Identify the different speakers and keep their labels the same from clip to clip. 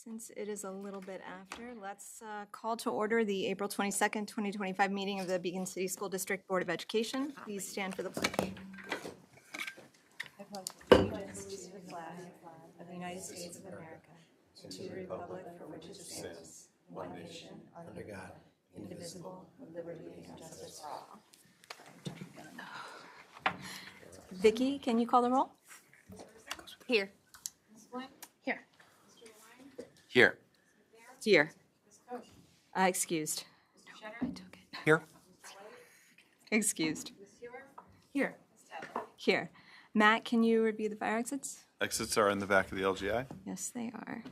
Speaker 1: Since it is a little bit after, let's call to order the April 22nd, 2025 meeting of the Beacon City School District Board of Education. Please stand for the pledge. I pledge allegiance to the flag of the United States of America and to the republic for which it stands, one nation, under God, indivisible, with liberty and justice for all. Vicki, can you call the roll?
Speaker 2: Here.
Speaker 1: Here.
Speaker 3: Here.
Speaker 2: Here.
Speaker 1: Excused.
Speaker 3: Here.
Speaker 1: Excused.
Speaker 2: Here.
Speaker 1: Here. Matt, can you review the fire exits?
Speaker 3: Exits are in the back of the LGI.
Speaker 1: Yes, they are.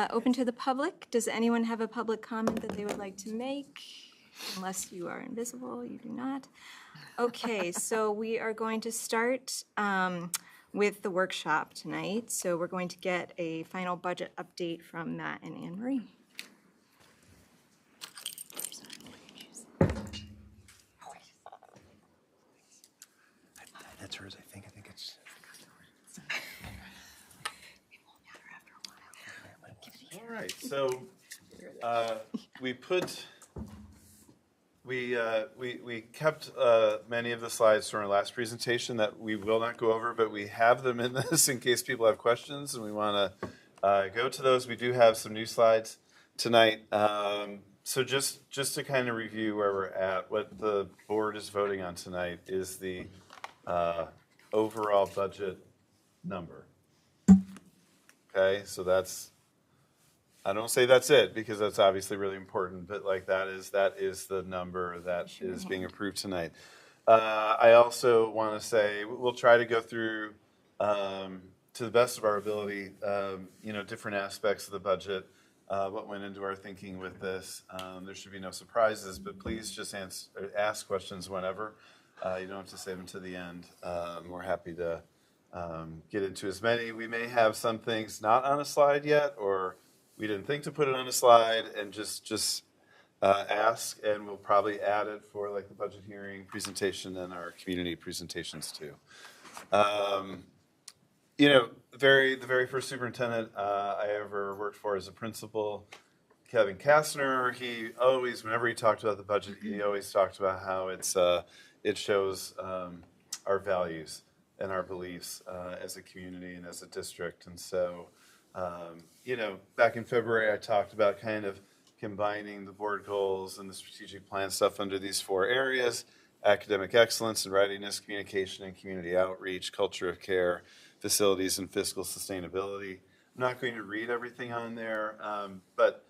Speaker 1: Open to the public. Does anyone have a public comment that they would like to make? Unless you are invisible, you do not. Okay, so we are going to start with the workshop tonight. So we're going to get a final budget update from Matt and Anne Marie.
Speaker 3: That's hers, I think. I think it's. All right. So we kept many of the slides from our last presentation that we will not go over, but we have them in this in case people have questions, and we want to go to those. We do have some new slides tonight. So just to kind of review where we're at, what the board is voting on tonight is the overall budget number. Okay, so I don't say that's it because that's obviously really important, but like that is the number that is being approved tonight. I also want to say we'll try to go through to the best of our ability, different aspects of the budget, what went into our thinking with this. There should be no surprises, but please just ask questions whenever. You don't have to save them to the end. We're happy to get into as many. We may have some things not on a slide yet, or we didn't think to put it on a slide, and just ask, and we'll probably add it for like the budget hearing presentation and our community presentations too. The very first superintendent I ever worked for as a principal, Kevin Kastner, he always, whenever he talked about the budget, he always talked about how it shows our values and our beliefs as a community and as a district. And so, back in February, I talked about kind of combining the board goals and the strategic plan stuff under these 4 areas: academic excellence and readiness, communication and community outreach, culture of care, facilities and fiscal sustainability. I'm not going to read everything on there, but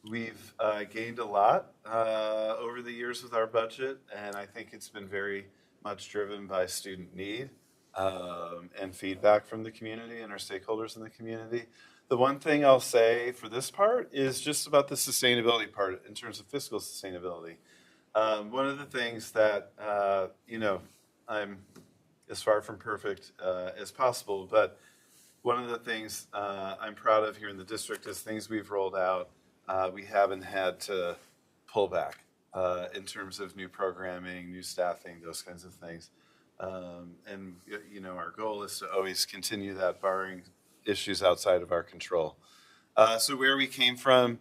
Speaker 3: we've gained a lot over the years with our budget, and I think it's been very much driven by student need and feedback from the community and our stakeholders in the community. The one thing I'll say for this part is just about the sustainability part in terms of fiscal sustainability. One of the things that, I'm as far from perfect as possible, but one of the things I'm proud of here in the district is things we've rolled out. We haven't had to pull back in terms of new programming, new staffing, those kinds of things. Our goal is to always continue that, barring issues outside of our control. So where we came from,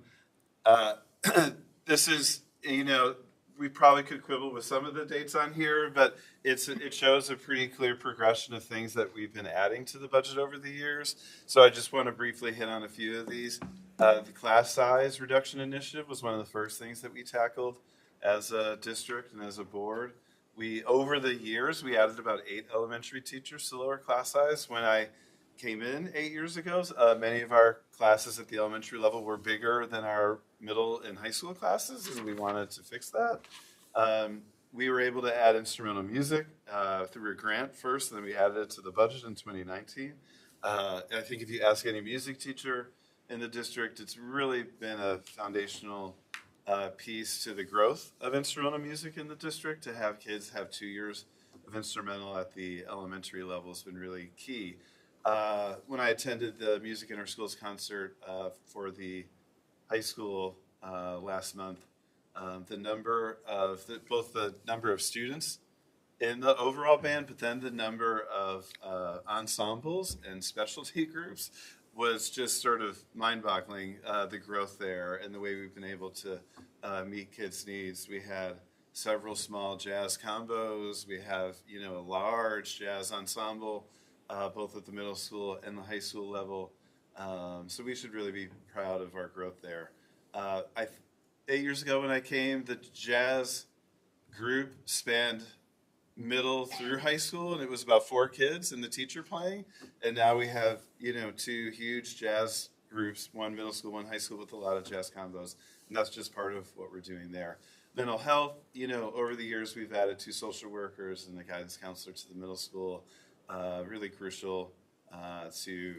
Speaker 3: this is, we probably could quibble with some of the dates on here, but it shows a pretty clear progression of things that we've been adding to the budget over the years. So I just want to briefly hit on a few of these. The class size reduction initiative was one of the first things that we tackled as a district and as a board. Over the years, we added about 8 elementary teachers to lower class size. When I came in 8 years ago, many of our classes at the elementary level were bigger than our middle and high school classes, and we wanted to fix that. We were able to add instrumental music through a grant first, and then we added it to the budget in 2019. I think if you ask any music teacher in the district, it's really been a foundational piece to the growth of instrumental music in the district. To have kids have 2 years of instrumental at the elementary level has been really key. When I attended the Music in Our Schools concert for the high school last month, the number of both the number of students in the overall band, but then the number of ensembles and specialty groups was just sort of mind-boggling, the growth there and the way we've been able to meet kids' needs. We had several small jazz combos. We have, a large jazz ensemble, both at the middle school and the high school level. So we should really be proud of our growth there. 8 years ago when I came, the jazz group spanned middle through high school, and it was about 4 kids and the teacher playing. And now we have, 2 huge jazz groups, one middle school, one high school, with a lot of jazz combos. And that's just part of what we're doing there. Mental health, over the years we've added 2 social workers and a guidance counselor to the middle school. Really crucial to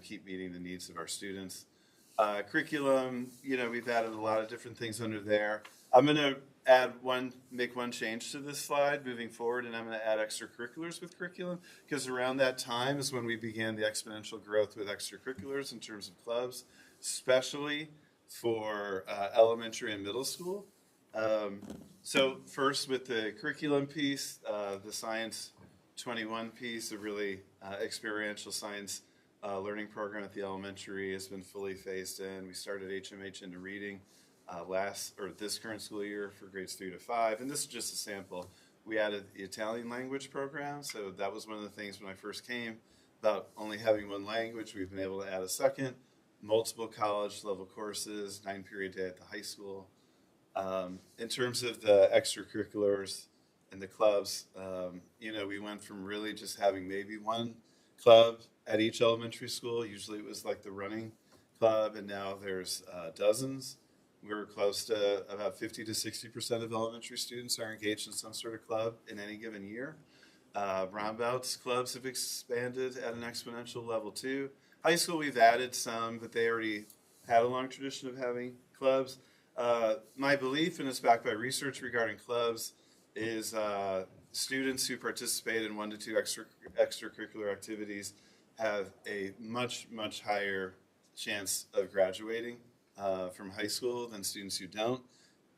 Speaker 3: keep meeting the needs of our students. Curriculum, we've added a lot of different things under there. I'm going to make one change to this slide moving forward, and I'm going to add extracurriculars with curriculum, because around that time is when we began the exponential growth with extracurriculars in terms of clubs, especially for elementary and middle school. So first with the curriculum piece, the Science 21 piece, a really experiential science learning program at the elementary has been fully phased in. We started HMH into reading this current school year for grades 3 to 5, and this is just a sample. We added the Italian language program, so that was one of the things when I first came about only having one language. We've been able to add a second, multiple college level courses, 9-period day at the high school. In terms of the extracurriculars and the clubs, we went from really just having maybe one club at each elementary school. Usually it was like the running club, and now there's dozens. We're close to about 50 to 60% of elementary students are engaged in some sort of club in any given year. Roundabouts clubs have expanded at an exponential level too. High school, we've added some, but they already had a long tradition of having clubs. My belief, and it's backed by research regarding clubs, is students who participate in 1 to 2 extracurricular activities have a much, much higher chance of graduating from high school than students who don't.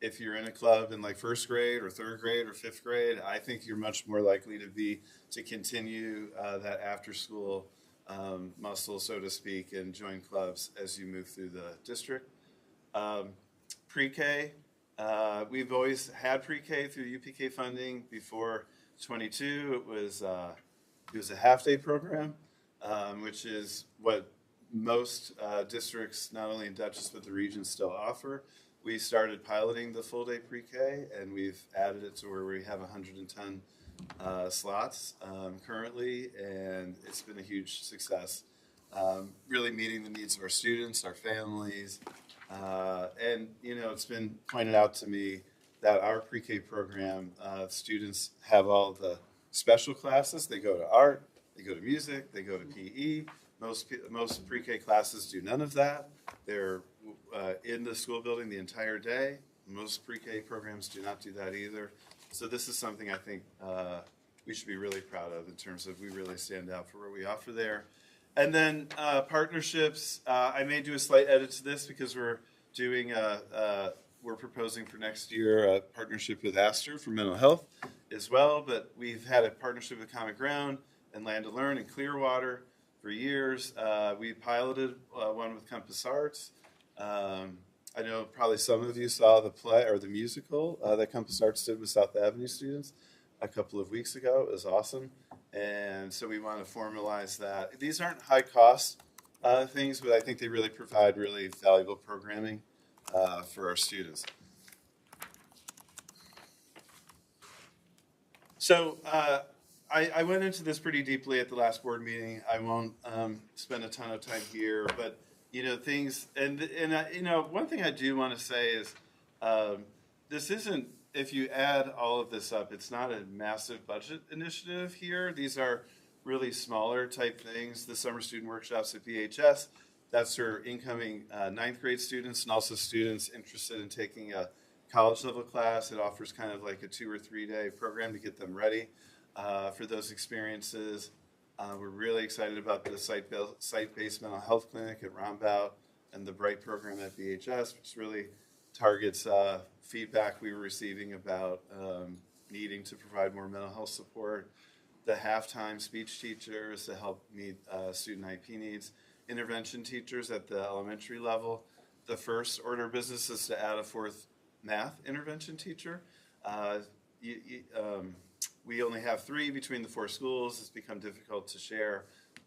Speaker 3: If you're in a club in like 1st grade or 3rd grade or 5th grade, I think you're much more likely to continue that after school muscle, so to speak, and join clubs as you move through the district. Pre-K, we've always had pre-K through UPK funding. Before 22, it was a half-day program, which is what most districts, not only in Dutchess but the region, still offer. We started piloting the full-day pre-K, and we've added it to where we have 110 slots currently, and it's been a huge success. Really meeting the needs of our students, our families, and it's been pointed out to me that our pre-K program, students have all the special classes. They go to art, they go to music, they go to PE. Most pre-K classes do none of that. They're in the school building the entire day. Most pre-K programs do not do that either. So this is something I think we should be really proud of in terms of we really stand out for what we offer there. And then partnerships, I may do a slight edit to this because we're proposing for next year a partnership with Astor for mental health as well, but we've had a partnership with Common Ground and Land to Learn in Clearwater for years. We piloted one with Compass Arts. I know probably some of you saw the play or the musical that Compass Arts did with South Avenue students a couple of weeks ago. It was awesome. And so we want to formalize that. These aren't high cost things, but I think they really provide really valuable programming for our students. So I went into this pretty deeply at the last board meeting. I won't spend a ton of time here, but things, and one thing I do want to say is this isn't, if you add all of this up, it's not a massive budget initiative here. These are really smaller type things. The summer student workshops at BHS, that's for incoming 9th grade students and also students interested in taking a college level class. It offers kind of like a 2 or 3 day program to get them ready for those experiences. We're really excited about the site-based mental health clinic at Rombout and the Bright program at BHS, which really targets feedback we were receiving about needing to provide more mental health support. the halftime speech teachers to help meet student IP needs, intervention teachers at the elementary level. The first order of business is to add a fourth math intervention teacher. We only have 3 between the 4 schools. It's become difficult to share.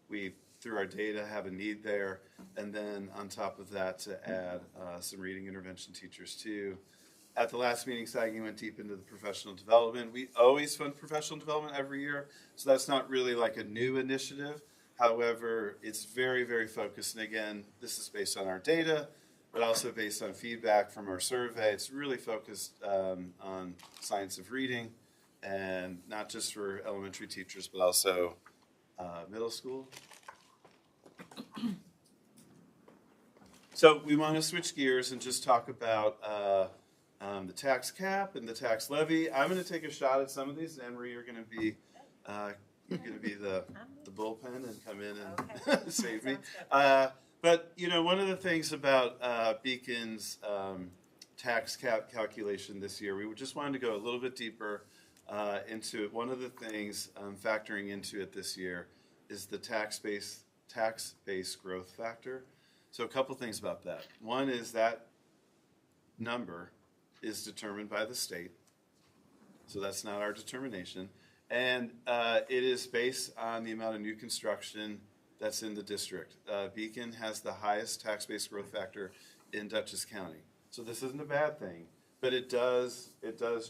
Speaker 3: We, through our data, have a need there. And then on top of that, to add some reading intervention teachers too. At the last meeting, Saginaw went deep into the professional development. We always fund professional development every year, so that's not really like a new initiative. However, it's very, very focused. And again, this is based on our data, but also based on feedback from our survey. It's really focused on science of reading, and not just for elementary teachers, but also middle school. So we want to switch gears and just talk about the tax cap and the tax levy. I'm going to take a shot at some of these. Anne Marie, you're going to be the bullpen and come in and save me. But you know, one of the things about Beacon's tax cap calculation this year, we just wanted to go a little bit deeper into it. One of the things factoring into it this year is the tax-based growth factor. So a couple things about that. One is that number is determined by the state, so that's not our determination, and it is based on the amount of new construction that's in the district. Beacon has the highest tax-based growth factor in Dutchess County, so this isn't a bad thing, but it does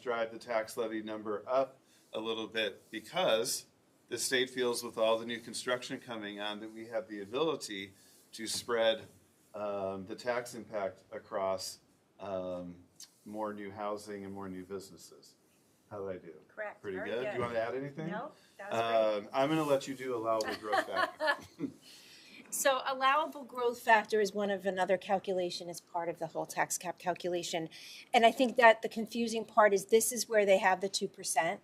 Speaker 3: drive the tax levy number up a little bit because the state feels with all the new construction coming on that we have the ability to spread the tax impact across more new housing and more new businesses. How did I do?
Speaker 2: Correct.
Speaker 3: Pretty
Speaker 2: Very
Speaker 3: good.
Speaker 2: good.
Speaker 3: Do you want to add anything?
Speaker 2: No, that was great.
Speaker 3: I'm going to let you do allowable growth factor.
Speaker 4: So allowable growth factor is one of another calculation as part of the whole tax cap calculation. And I think that the confusing part is this is where they have the 2%,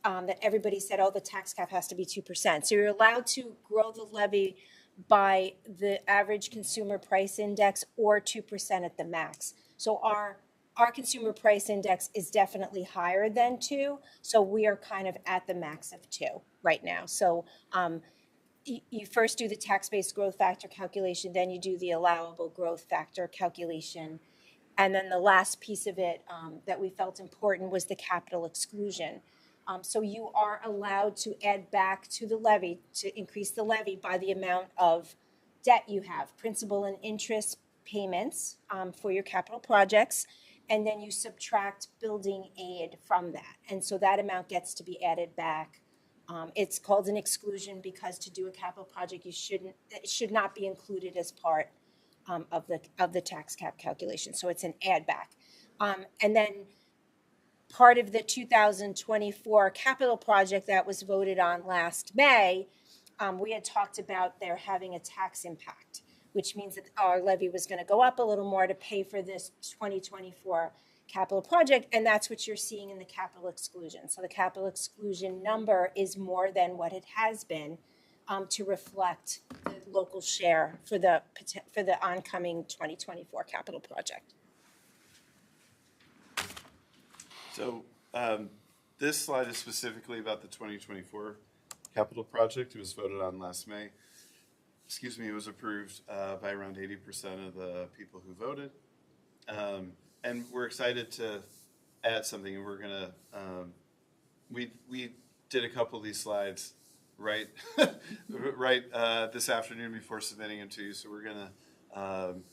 Speaker 4: that everybody said, oh, the tax cap has to be 2%. So you're allowed to grow the levy by the average consumer price index or 2% at the max. So our consumer price index is definitely higher than 2, so we are kind of at the max of 2 right now. So you first do the tax-based growth factor calculation, then you do the allowable growth factor calculation, and then the last piece of it that we felt important was the capital exclusion. So you are allowed to add back to the levy, to increase the levy by the amount of debt you have, principal and interest payments for your capital projects, and then you subtract building aid from that. And so that amount gets to be added back. It's called an exclusion because to do a capital project, it should not be included as part of the tax cap calculation. So it's an add back. And then part of the 2024 capital project that was voted on last May, we had talked about there having a tax impact, which means that our levy was going to go up a little more to pay for this 2024 capital project, and that's what you're seeing in the capital exclusion. So the capital exclusion number is more than what it has been to reflect the local share for the oncoming 2024 capital project.
Speaker 3: So this slide is specifically about the 2024 capital project. It was voted on last May. Excuse me, it was approved by around 80% of the people who voted. And we're excited to add something, and we're gonna, we did a couple of these slides right this afternoon before submitting them to you, so we're gonna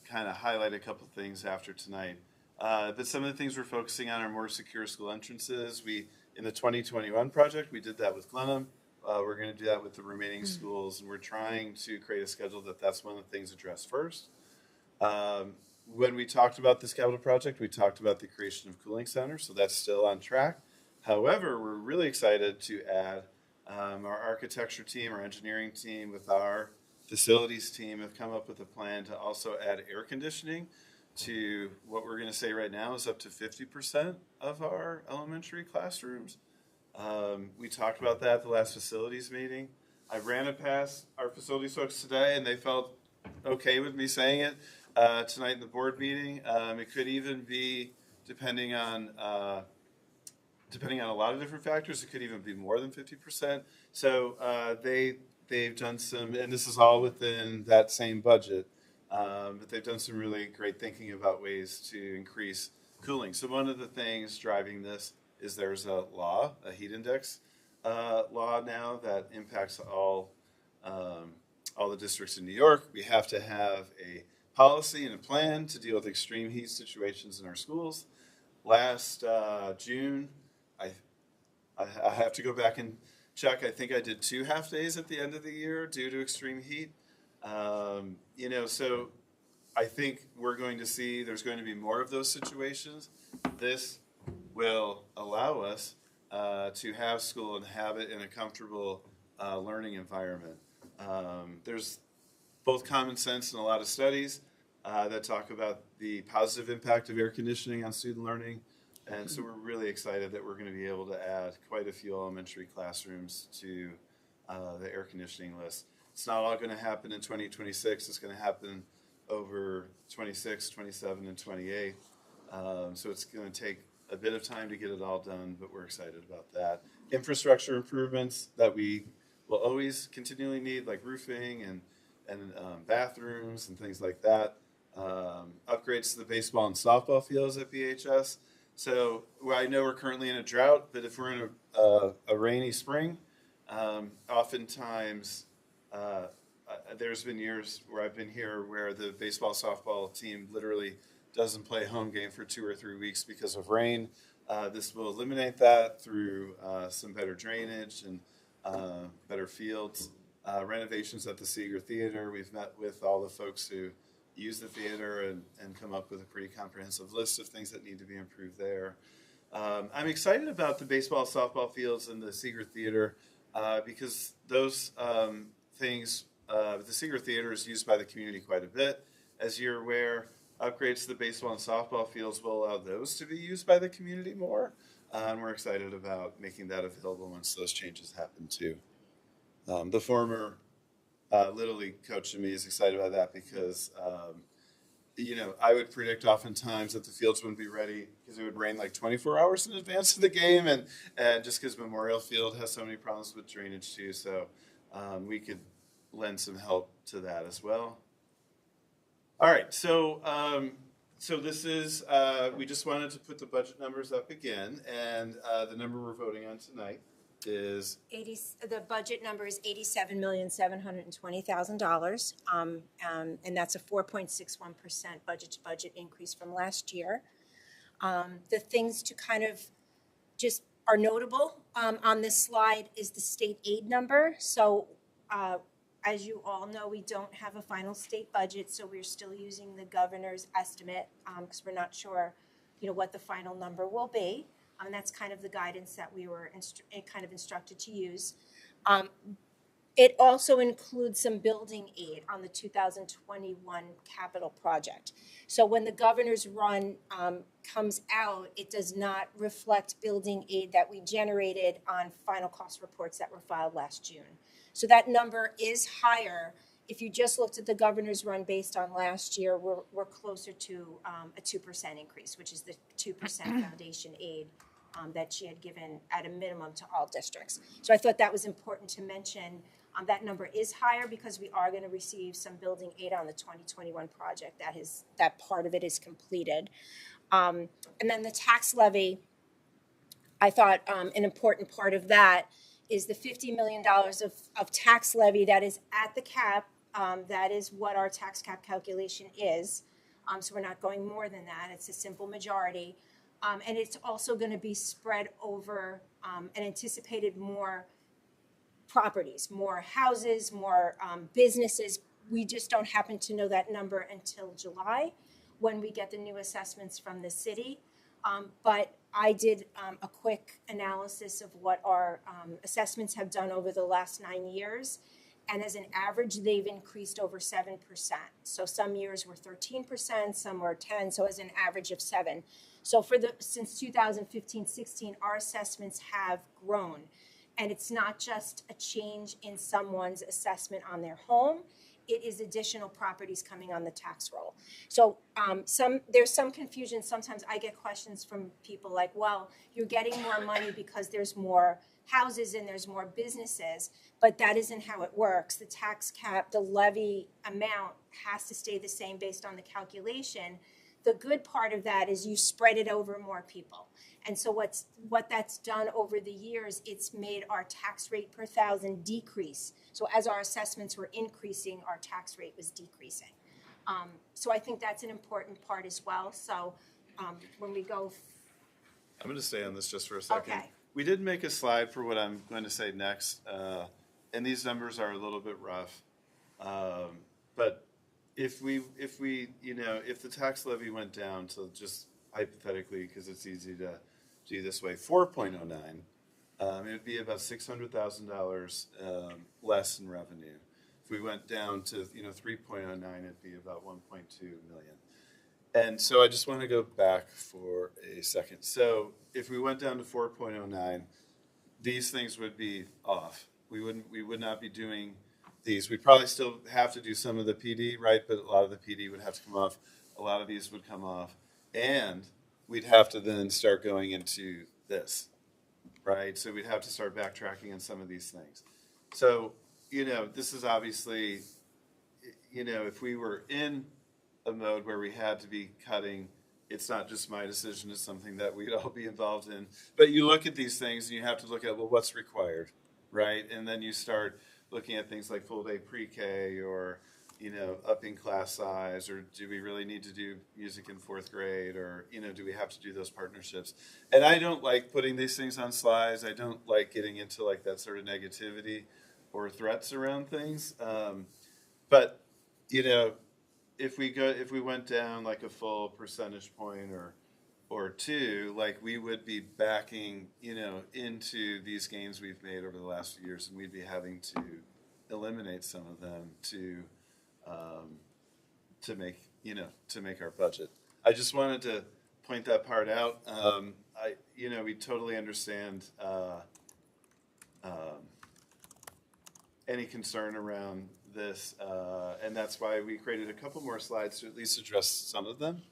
Speaker 3: kind of highlight a couple of things after tonight. But some of the things we're focusing on are more secure school entrances. In the 2021 project, we did that with Glenham. We're going to do that with the remaining schools, and we're trying to create a schedule that's one of the things addressed first. When we talked about this capital project, we talked about the creation of cooling centers, so that's still on track. However, we're really excited to add our architecture team, our engineering team, with our facilities team have come up with a plan to also add air conditioning to what we're going to say right now is up to 50% of our elementary classrooms. We talked about that at the last facilities meeting. I ran it past our facilities folks today, and they felt okay with me saying it tonight in the board meeting. It could even be, depending on depending on a lot of different factors, it could even be more than 50%. So they've done some, and this is all within that same budget, but they've done some really great thinking about ways to increase cooling. So one of the things driving this is there's a law, a heat index law now that impacts all the districts in New York. We have to have a policy and a plan to deal with extreme heat situations in our schools. Last June, I have to go back and check. I think I did 2 half days at the end of the year due to extreme heat. So I think we're going to see there's going to be more of those situations. This will allow us to have school and have it in a comfortable learning environment. There's both common sense and a lot of studies that talk about the positive impact of air conditioning on student learning. And so we're really excited that we're going to be able to add quite a few elementary classrooms to the air conditioning list. It's not all going to happen in 2026. It's going to happen over 26, 27, and 28. So it's going to take a bit of time to get it all done, but we're excited about that. Infrastructure improvements that we will always continually need, like roofing and bathrooms and things like that. Upgrades to the baseball and softball fields at BHS. So I know we're currently in a drought, but if we're in a rainy spring, oftentimes there's been years where I've been here where the baseball softball team literally doesn't play home game for 2 or 3 weeks because of rain. This will eliminate that through some better drainage and better fields. Renovations at the Seeger Theater. We've met with all the folks who use the theater and come up with a pretty comprehensive list of things that need to be improved there. I'm excited about the baseball, softball fields and the Seeger Theater because those things, the Seeger Theater is used by the community quite a bit. As you're aware, upgrades to the baseball and softball fields will allow those to be used by the community more. And we're excited about making that available once those changes happen too. The former Little League coach in me is excited about that because, I would predict oftentimes that the fields wouldn't be ready because it would rain like 24 hours in advance of the game. And just because Memorial Field has so many problems with drainage too. So we could lend some help to that as well. All right. So this is, we just wanted to put the budget numbers up again. And the number we're voting on tonight is
Speaker 4: the budget number is $87,720,000, and that's a 4.61% budget-to-budget increase from last year. The things to kind of just are notable on this slide is the state aid number. So as you all know, we don't have a final state budget, so we're still using the governor's estimate because we're not sure, what the final number will be. And that's kind of the guidance that we were kind of instructed to use. It also includes some building aid on the 2021 capital project. So when the governor's run comes out, it does not reflect building aid that we generated on final cost reports that were filed last June. So that number is higher. If you just looked at the governor's run based on last year, we're closer to a 2% increase, which is the 2% foundation aid that she had given at a minimum to all districts. So I thought that was important to mention. That number is higher because we are going to receive some building aid on the 2021 project. That part of it is completed. And then the tax levy, I thought an important part of that is the $50 million of tax levy that is at the cap. That is what our tax cap calculation is. So we're not going more than that. It's a simple majority. And it's also going to be spread over and anticipated more properties, more houses, more businesses. We just don't happen to know that number until July when we get the new assessments from the city. But I did a quick analysis of what our assessments have done over the last 9 years. And as an average, they've increased over 7%. So some years were 13%, some were 10%. So as an average of 7%. So since 2015-16, our assessments have grown. And it's not just a change in someone's assessment on their home. it is additional properties coming on the tax roll. So there's some confusion. Sometimes I get questions from people like, well, you're getting more money because there's more houses and there's more businesses, but that isn't how it works. The tax cap, the levy amount has to stay the same based on the calculation. The good part of that is you spread it over more people. And so what that's done over the years, it's made our tax rate per thousand decrease. So as our assessments were increasing, our tax rate was decreasing. So I think that's an important part as well. So when we go.
Speaker 3: I'm going to stay on this just for a second.
Speaker 4: Okay.
Speaker 3: We did make a slide for what I'm going to say next, and these numbers are a little bit rough. But if the tax levy went down to, just hypothetically, because it's easy to do this way, 4.09, it would be about $600,000 less in revenue. If we went down to 3.09, it'd be about 1.2 million. And so I just want to go back for a second. So if we went down to 4.09, these things would be off. We would not be doing these. We'd probably still have to do some of the PD, right? But a lot of the PD would have to come off. A lot of these would come off. And we'd have to then start going into this, right? So we'd have to start backtracking on some of these things. So, this is obviously, if we were in a mode where we had to be cutting, it's not just my decision, it's something that we'd all be involved in. But you look at these things and you have to look at, well, what's required, right? And then you start looking at things like full day pre-K or, upping class size, or do we really need to do music in 4th grade, or, do we have to do those partnerships? And I don't like putting these things on slides. I don't like getting into like that sort of negativity or threats around things. But, if we went down like a full percentage point or two, like we would be backing, into these gains we've made over the last few years, and we'd be having to eliminate some of them to make our budget. I just wanted to point that part out. We totally understand any concern around this, and that's why we created a couple more slides to at least address some of them.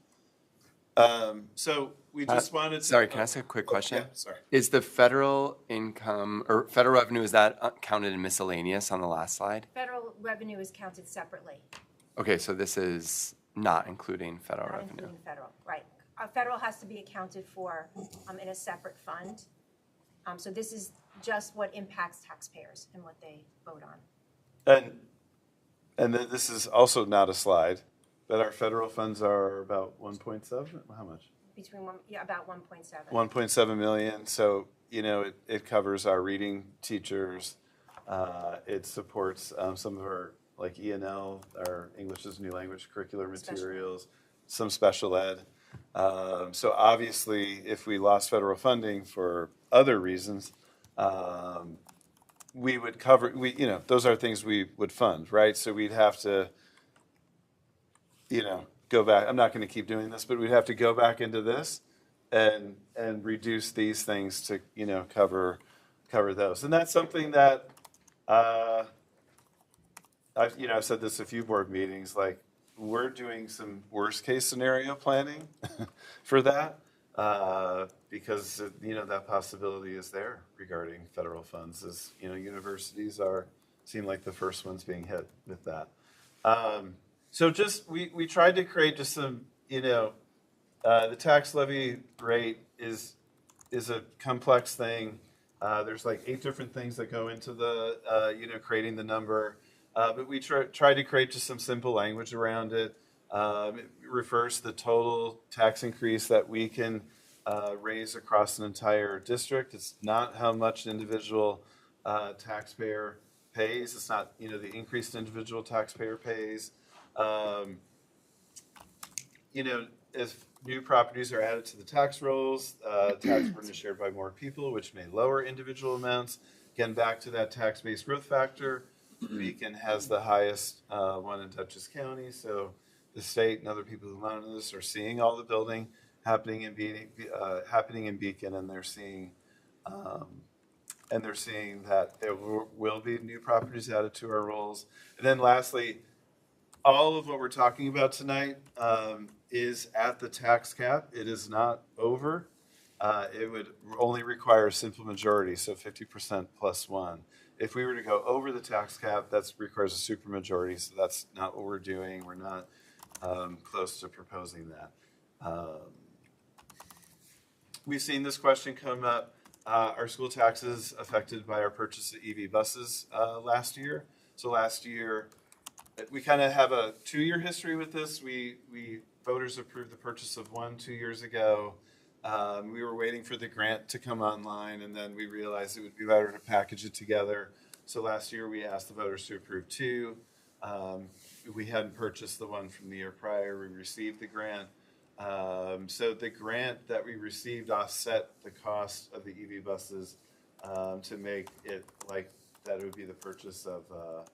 Speaker 3: So we just wanted to.
Speaker 5: Sorry, can I ask a quick question?
Speaker 3: Yeah, sorry.
Speaker 5: Is the federal income or federal revenue, is that counted in miscellaneous on the last slide?
Speaker 4: Federal revenue is counted separately,
Speaker 5: Okay, so this is not including federal
Speaker 4: not
Speaker 5: revenue.
Speaker 4: including federal, right? Federal has to be accounted for in a separate fund. So this is just what impacts taxpayers and what they vote on.
Speaker 3: And then this is also not a slide, but our federal funds are about 1.7. How much?
Speaker 4: About 1.7.
Speaker 3: 1.7 million. So it covers our reading teachers. It supports some of our like ENL, our English as a New Language curricular materials, some special ed. So obviously, if we lost federal funding for other reasons, we would cover. Those are things we would fund, right? So we'd have to, go back. I'm not going to keep doing this, but we'd have to go back into this and reduce these things to cover those. And that's something that I've said this a few board meetings. Like we're doing some worst case scenario planning for that. Because that possibility is there regarding federal funds, as universities seem like the first ones being hit with that. So just we tried to create just some the tax levy rate is a complex thing. There's like 8 different things that go into the creating the number, but we tried to create just some simple language around it. It refers to the total tax increase that we can raise across an entire district. It's not how much an individual taxpayer pays. It's not the increased individual taxpayer pays. If new properties are added to the tax rolls, tax burden is shared by more people, which may lower individual amounts. Again, back to that tax-based growth factor. Beacon has the highest one in Dutchess County, so the state and other people who monitor this are seeing all the building happening in Beacon, and they're seeing that there will be new properties added to our rolls. And then lastly, all of what we're talking about tonight is at the tax cap. It is not over. It would only require a simple majority, so 50% plus one. If we were to go over the tax cap, that requires a supermajority, so that's not what we're doing. We're not close to proposing that. We've seen this question come up. Are school taxes affected by our purchase of EV buses last year? So last year, we kind of have a 2-year history with this. We voters approved the purchase of one 2 years ago. We were waiting for the grant to come online, and then we realized it would be better to package it together. So last year, we asked the voters to approve 2. We hadn't purchased the one from the year prior. We received the grant. So the grant that we received offset the cost of the EV buses to make it like that it would be the purchase of a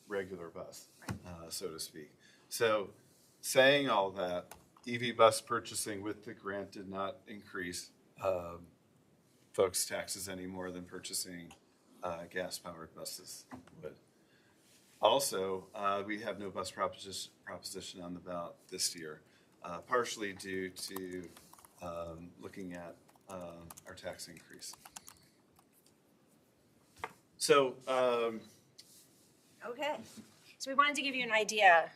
Speaker 3: regular bus, so to speak. So saying all that, EV bus purchasing with the grant did not increase folks' taxes any more than purchasing gas-powered buses would. Also, we have no bus proposition on the ballot this year, partially due to looking at our tax increase. So,
Speaker 4: Okay, so we wanted to give you an idea.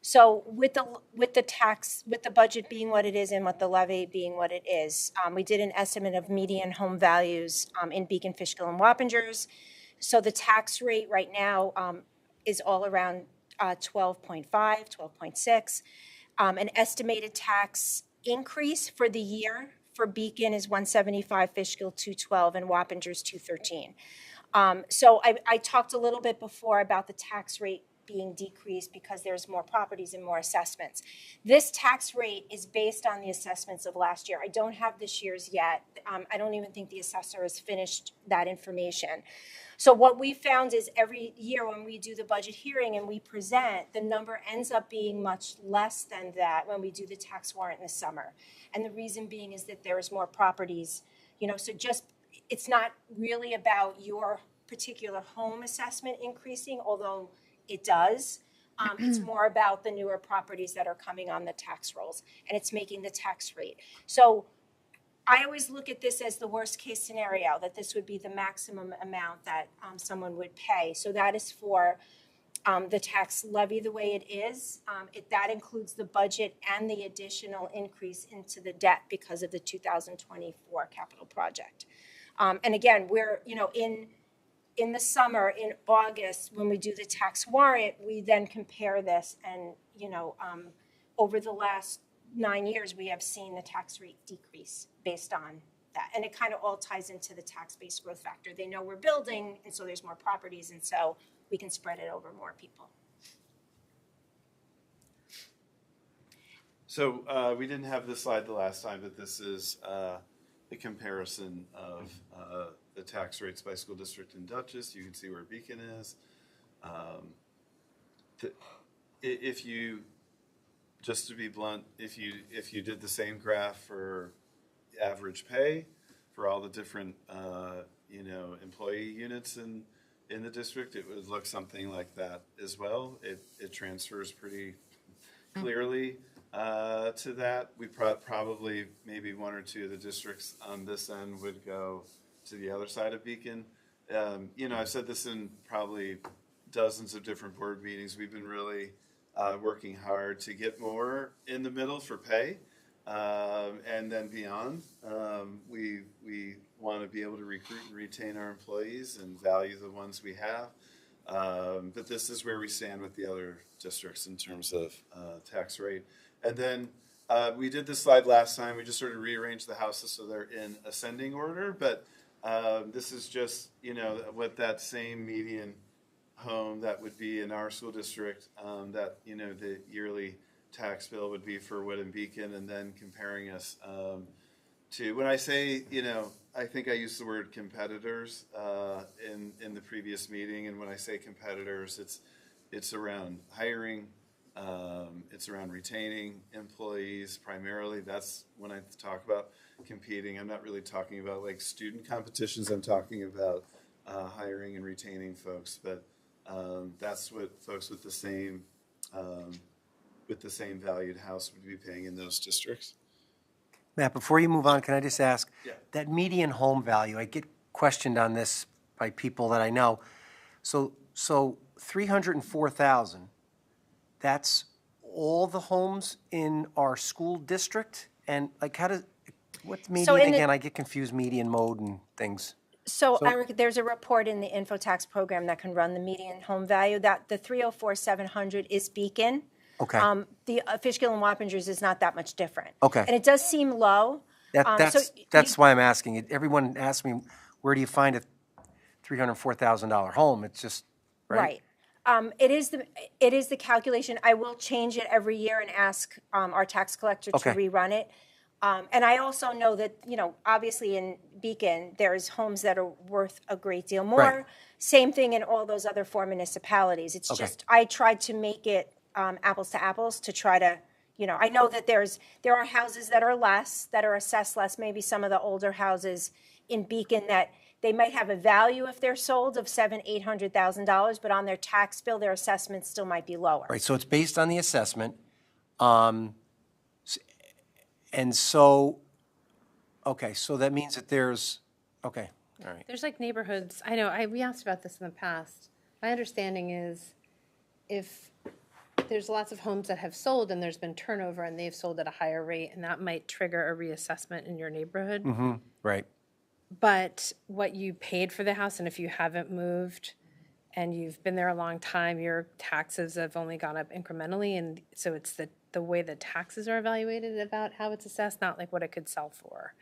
Speaker 4: So with the budget being what it is and with the levy being what it is, we did an estimate of median home values in Beacon, Fishkill, and Wappingers. So the tax rate right now is all around 12.5, 12.6. An estimated tax increase for the year for Beacon is 175, Fishkill 212, and Wappingers 213. So I talked a little bit before about the tax rate being decreased because there's more properties and more assessments. This tax rate is based on the assessments of last year. I don't have this year's yet. I don't even think the assessor has finished that information. So what we found is every year when we do the budget hearing and we present, the number ends up being much less than that when we do the tax warrant in the summer. And the reason being is that there's more properties, so just, it's not really about your particular home assessment increasing, although it does. It's more about the newer properties that are coming on the tax rolls, and it's making the tax rate. So I always look at this as the worst case scenario, that this would be the maximum amount that someone would pay. So that is for the tax levy the way it is. That includes the budget and the additional increase into the debt because of the 2024 capital project. And again, we're, in the summer, in August, when we do the tax warrant, we then compare this and, over the last 9 years, we have seen the tax rate decrease based on that. And it kind of all ties into the tax-based growth factor. They know we're building, and so there's more properties, and so we can spread it over more people.
Speaker 3: So we didn't have this slide the last time, but this is a comparison of the tax rates by school district in Dutchess. You can see where Beacon is. If you, just to be blunt, if you did the same graph for average pay for all the different employee units in the district, it would look something like that as well. It transfers pretty clearly to that. We probably maybe one or two of the districts on this end would go to the other side of Beacon. I've said this in probably dozens of different board meetings. We've been really working hard to get more in the middle for pay, and then beyond. We want to be able to recruit and retain our employees and value the ones we have. But this is where we stand with the other districts in terms of tax rate. And then we did this slide last time. We just sort of rearranged the houses so they're in ascending order. But this is just, what that same median home that would be in our school district, that, the yearly tax bill would be for Wood and Beacon, and then comparing us to, when I say, I think I used the word competitors in the previous meeting. And when I say competitors, it's around hiring. It's around retaining employees primarily. That's when I talk about competing. I'm not really talking about like student competitions. I'm talking about hiring and retaining folks. But That's what folks with the same valued house would be paying in those districts.
Speaker 6: Matt, before you move on, can I just ask?
Speaker 3: Yeah.
Speaker 6: That median home value, I get questioned on this by people that I know. So 304,000, that's all the homes in our school district? And like, what's median
Speaker 4: in the-
Speaker 6: again? I get confused, median mode and things.
Speaker 4: So,
Speaker 6: So-
Speaker 4: Eric, there's a report in the info tax program that can run the median home value, that the 304,700 is Beacon.
Speaker 6: Okay.
Speaker 4: The Fishkill and Wappingers is not that much different.
Speaker 6: Okay.
Speaker 4: And it does seem low.
Speaker 6: That's why I'm asking it. Everyone asks me, where do you find a $304,000 home? It's just, right?
Speaker 4: Right. It is the calculation. I will change it every year and ask our tax collector to
Speaker 6: Okay.
Speaker 4: rerun it. And I also know that, obviously in Beacon, there's homes that are worth a great deal more.
Speaker 6: Right.
Speaker 4: Same thing in all those other 4 municipalities. It's
Speaker 6: Okay.
Speaker 4: just, I tried to make it apples to apples to try to, I know that there are houses that are less, that are assessed less, maybe some of the older houses in Beacon that they might have a value if they're sold of $700,000-$800,000, but on their tax bill, their assessment still might be lower.
Speaker 6: Right, so it's based on the assessment. And so, okay, so that means that there's, okay, all right.
Speaker 2: There's like neighborhoods, I know, we asked about this in the past. My understanding is if there's lots of homes that have sold and there's been turnover and they've sold at a higher rate, and that might trigger a reassessment in your neighborhood.
Speaker 6: Right,
Speaker 2: But what you paid for the house, and if you haven't moved and you've been there a long time, your taxes have only gone up incrementally. And so it's the way the taxes are evaluated about how it's assessed, not like what it could sell for.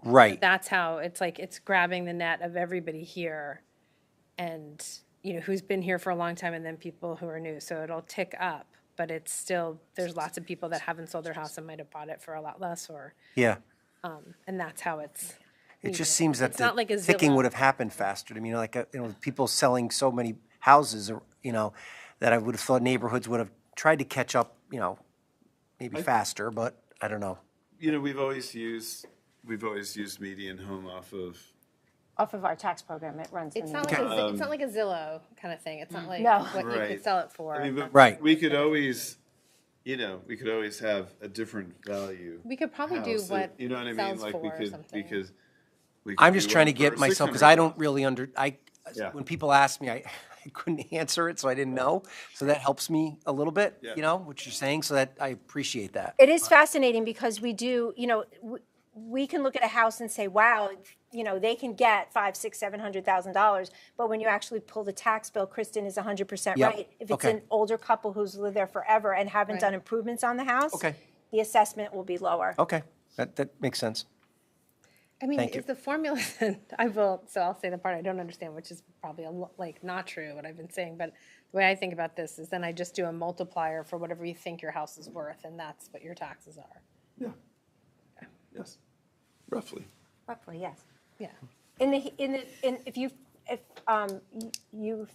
Speaker 6: right.
Speaker 2: That's how it's like, it's grabbing the net of everybody here and, who's been here for a long time and then people who are new. So it'll tick up, but it's still, there's lots of people that haven't sold their house and might have bought it for a lot less
Speaker 6: Yeah.
Speaker 2: and that's how it's.
Speaker 6: It just seems that
Speaker 2: It's not like a
Speaker 6: the ticking
Speaker 2: Zillow.
Speaker 6: would have happened faster to me, people selling so many houses, that I would have thought neighborhoods would have tried to catch up, maybe faster, but I don't know.
Speaker 3: We've always used median home
Speaker 4: Off of our tax program, it runs.
Speaker 2: It's not like it's not like a Zillow kind of thing. It's not like
Speaker 4: No.
Speaker 2: what you
Speaker 3: Right.
Speaker 2: could sell it for.
Speaker 3: but
Speaker 6: Right.
Speaker 3: we could always have a different value.
Speaker 2: We could probably do
Speaker 3: house.
Speaker 2: what
Speaker 3: You know what I mean?
Speaker 2: sells
Speaker 3: Like we
Speaker 2: for or
Speaker 3: could,
Speaker 2: something.
Speaker 3: we could
Speaker 6: I'm just
Speaker 3: do
Speaker 6: trying to
Speaker 3: one
Speaker 6: get
Speaker 3: for
Speaker 6: myself, because I don't
Speaker 3: $600,000. Yeah.
Speaker 6: when people ask me, I couldn't answer it, so I didn't know. So that helps me a little bit,
Speaker 3: Yeah.
Speaker 6: what you're saying, so that I appreciate that.
Speaker 4: It is fascinating because we do, we can look at a house and say, wow, they can get $500,000, $600,000, $700,000. But when you actually pull the tax bill, Kristen is 100%
Speaker 6: Yep.
Speaker 4: right. If it's
Speaker 6: Okay.
Speaker 4: an older couple who's lived there forever and haven't
Speaker 2: Right.
Speaker 4: done improvements on the house,
Speaker 6: Okay.
Speaker 4: the assessment will be lower.
Speaker 6: Okay, that makes sense.
Speaker 2: I mean,
Speaker 6: Thank you.
Speaker 2: is the formula? So I'll say the part I don't understand, which is probably not true what I've been saying. But the way I think about this is then I just do a multiplier for whatever you think your house is worth, and that's what your taxes are.
Speaker 3: Yeah. Yes. Roughly.
Speaker 4: Roughly, yes.
Speaker 2: Yeah.
Speaker 4: If you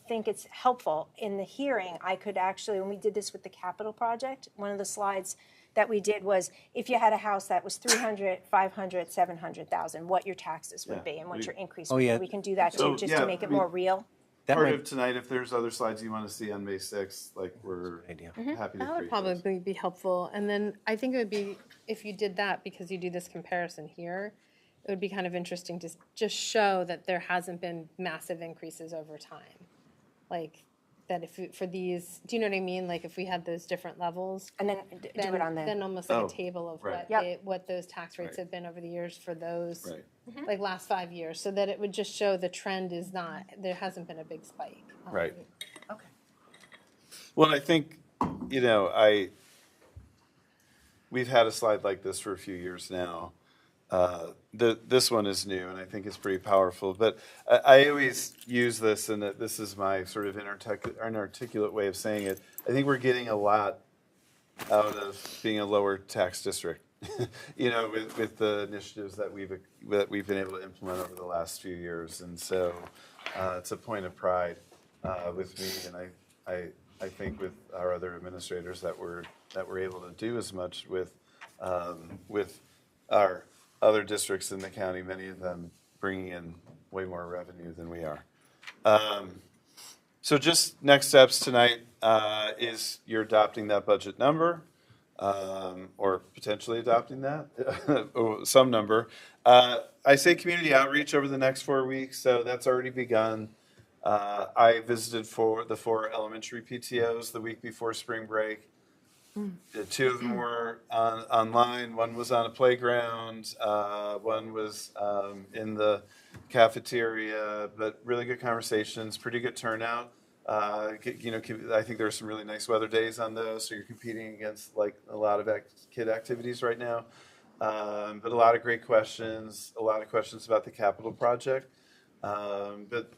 Speaker 4: think it's helpful in the hearing, I could actually, when we did this with the capital project, one of the slides that we did was if you had a house that was 300, 500, 700,000, what your taxes would
Speaker 3: Yeah.
Speaker 4: be and what your increase
Speaker 6: Oh,
Speaker 4: would be.
Speaker 6: yeah.
Speaker 4: We can do that
Speaker 3: So,
Speaker 4: too, just
Speaker 3: yeah,
Speaker 4: to make it
Speaker 3: we-
Speaker 4: more real.
Speaker 6: That
Speaker 3: Part
Speaker 6: might,
Speaker 3: of tonight, if there's other slides you want to see on May 6th, we're
Speaker 6: idea.
Speaker 3: happy to
Speaker 2: That would
Speaker 3: create those.
Speaker 2: probably be helpful. And then I think it would be, if you did that, because you do this comparison here, it would be kind of interesting to just show that there hasn't been massive increases over time. Like, that for these, do you know what I mean? Like, if we had those different levels,
Speaker 4: And then do it on
Speaker 2: then
Speaker 4: the,
Speaker 2: almost like
Speaker 3: Oh,
Speaker 2: a table of
Speaker 3: right.
Speaker 4: Yep.
Speaker 2: what those tax rates
Speaker 3: Right.
Speaker 2: have been over the years for those,
Speaker 3: Right.
Speaker 2: like last 5 years, so that it would just show the trend is not, there hasn't been a big spike.
Speaker 3: Right.
Speaker 4: okay.
Speaker 3: Well, I think, we've had a slide like this for a few years now. This one is new, and I think it's pretty powerful. But I always use this, and this is my sort of inarticulate way of saying it. I think we're getting a lot out of being a lower tax district. With the initiatives that we've been able to implement over the last few years, and so it's a point of pride with me, and I think with our other administrators that we're able to do as much with our other districts in the county, many of them bringing in way more revenue than we are. So just next steps tonight is you're adopting that budget number, or potentially adopting that, or some number. I say community outreach over the next 4 weeks, so that's already begun. I visited the 4 elementary PTOs the week before spring break. The 2 of them were online. One was on a playground. One was in the cafeteria. But really good conversations, pretty good turnout. You know, I think there's some really nice weather days on those, so you're competing against like a lot of kid activities right now. But a lot of great questions. A lot of questions about the capital project. But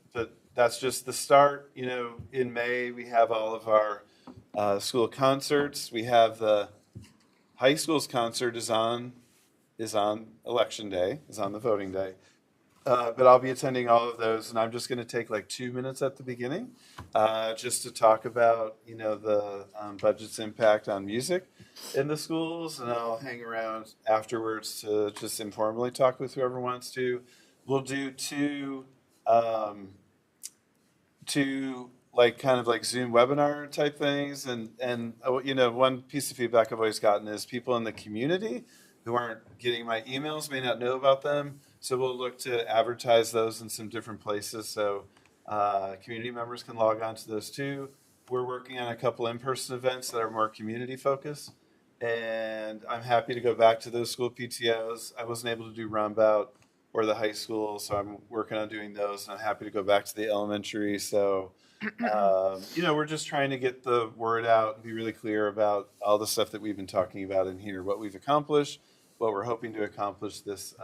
Speaker 3: that's just the start. You know, in May we have all of our school concerts. We have the high school's concert is on election day, is on the voting day. But I'll be attending all of those, and I'm just going to take like 2 minutes at the beginning, just to talk about, you know, the budget's impact on music in the schools, and I'll hang around afterwards to just informally talk with whoever wants to. We'll do two like kind of like Zoom webinar type things, and you know, one piece of feedback I've always gotten is people in the community who aren't getting my emails may not know about them. So we'll look to advertise those in some different places so community members can log on to those too. We're working on a couple in-person events that are more community focused, and I'm happy to go back to those school PTOs. I wasn't able to do Roundabout or the high school, so I'm working on doing those, and I'm happy to go back to the elementary. So you know, we're just trying to get the word out and be really clear about all the stuff that we've been talking about in here, what we've accomplished, what we're hoping to accomplish this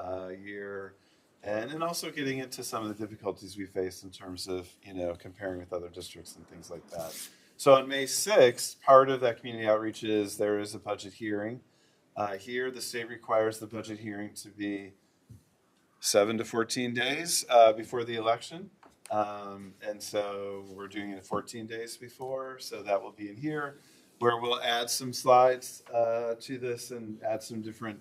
Speaker 3: year, and also getting into some of the difficulties we face in terms of, you know, comparing with other districts and things like that. So on May 6th, part of that community outreach is there is a budget hearing. Here, the state requires the budget hearing to be 7 to 14 days before the election. And so we're doing it 14 days before, so that will be in here, where we'll add some slides to this and add some different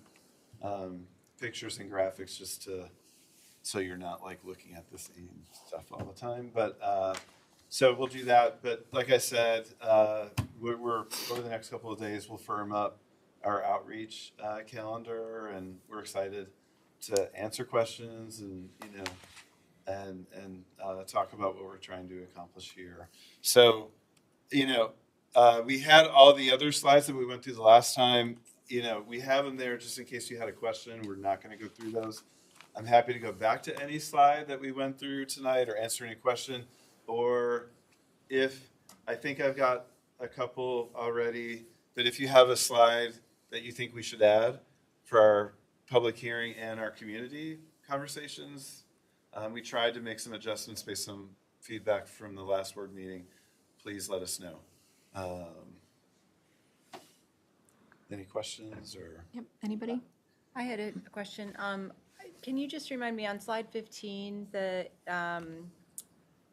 Speaker 3: pictures and graphics just to, so you're not like looking at the same stuff all the time. But so we'll do that. But like I said, we're over the next couple of days, we'll firm up our outreach calendar, and we're excited to answer questions and, you know, and talk about what we're trying to accomplish here. So, you know, we had all the other slides that we went through the last time. You know, we have them there just in case you had a question. We're not going to go through those. I'm happy to go back to any slide that we went through tonight or answer any question. Or if, I think I've got a couple already, but if you have a slide that you think we should add for our public hearing and our community conversations, we tried to make some adjustments based on feedback from the last board meeting. Please let us know. Any questions or?
Speaker 1: Yep, anybody?
Speaker 7: I had a question. Can you just remind me on slide 15, the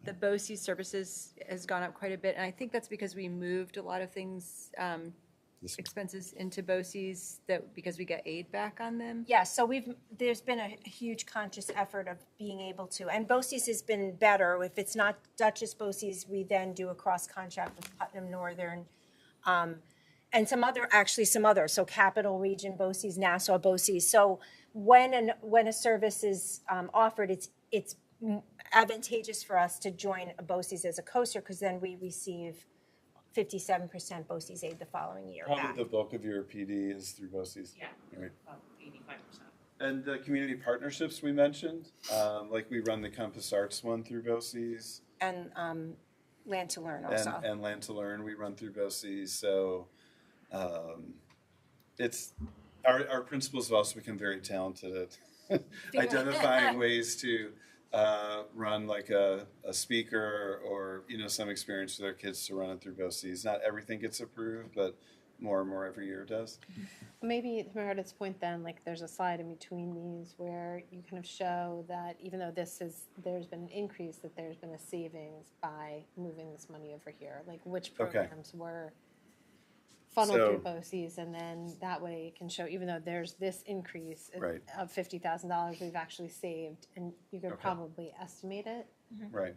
Speaker 7: BOCES services has gone up quite a bit, and I think that's because we moved a lot of things, expenses into BOCES because we got aid back on them?
Speaker 4: Yeah, so there's been a huge conscious effort of being able to, and BOCES has been better. If it's not Dutchess BOCES, we then do a cross contract with Putnam Northern, and some other, so Capital Region BOCES, Nassau BOCES. So when a service is offered, it's advantageous for us to join a BOCES as a coaster, because then we receive 57% BOCES aid the following year back.
Speaker 3: Probably the bulk of your PD is through BOCES.
Speaker 8: Yeah,
Speaker 3: Right.
Speaker 8: about 85%.
Speaker 3: And the community partnerships we mentioned, like we run the Compass Arts one through BOCES.
Speaker 4: And Land to Learn also.
Speaker 3: And Land to Learn we run through BOCES. So it's our principals have also become very talented at identifying ways to run like a speaker or, you know, some experience for their kids to run it through BOCES. Not everything gets approved, but more and more every year does.
Speaker 2: Maybe to Meredith's point then, like there's a slide in between these where you kind of show that even though there's been an increase, that there's been a savings by moving this money over here. Like which programs were funneled through BOCES, and then that way it can show, even though there's this increase of $50,000 we've actually saved, and you could probably estimate it.
Speaker 3: Right.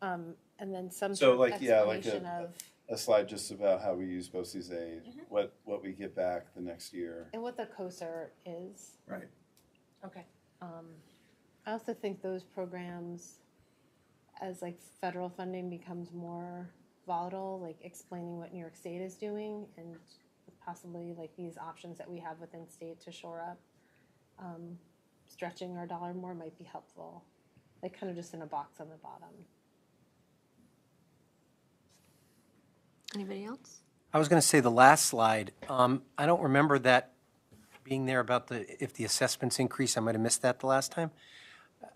Speaker 2: And then some
Speaker 3: So,
Speaker 2: sort of
Speaker 3: like, yeah, like
Speaker 2: explanation of,
Speaker 3: A slide just about how we use BOCES aid, what we get back the next year.
Speaker 2: and what the COSAR is.
Speaker 3: Right.
Speaker 2: Okay. I also think those programs, as like federal funding becomes more volatile, like explaining what New York State is doing and possibly like these options that we have within state to shore up, stretching our dollar more might be helpful. Like kind of just in a box on the bottom.
Speaker 1: Anybody else?
Speaker 6: I was going to say the last slide, I don't remember that being there about if the assessments increase. I might have missed that the last time.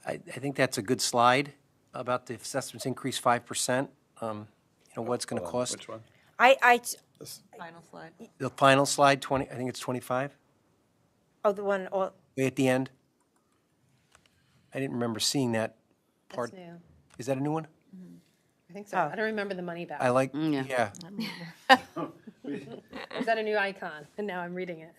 Speaker 6: I think that's a good slide about the assessments increase 5%. What's going to
Speaker 3: Hold on,
Speaker 6: cost.
Speaker 3: Which one?
Speaker 7: Final slide.
Speaker 6: The final slide, 20, I think it's 25,
Speaker 4: the one,
Speaker 6: way at the end. I didn't remember seeing that part.
Speaker 2: That's new.
Speaker 6: Is that a new one?
Speaker 2: I think so. I don't remember the money back.
Speaker 6: I like,
Speaker 8: Yeah.
Speaker 6: yeah.
Speaker 2: Is that a new icon? And now I'm reading it.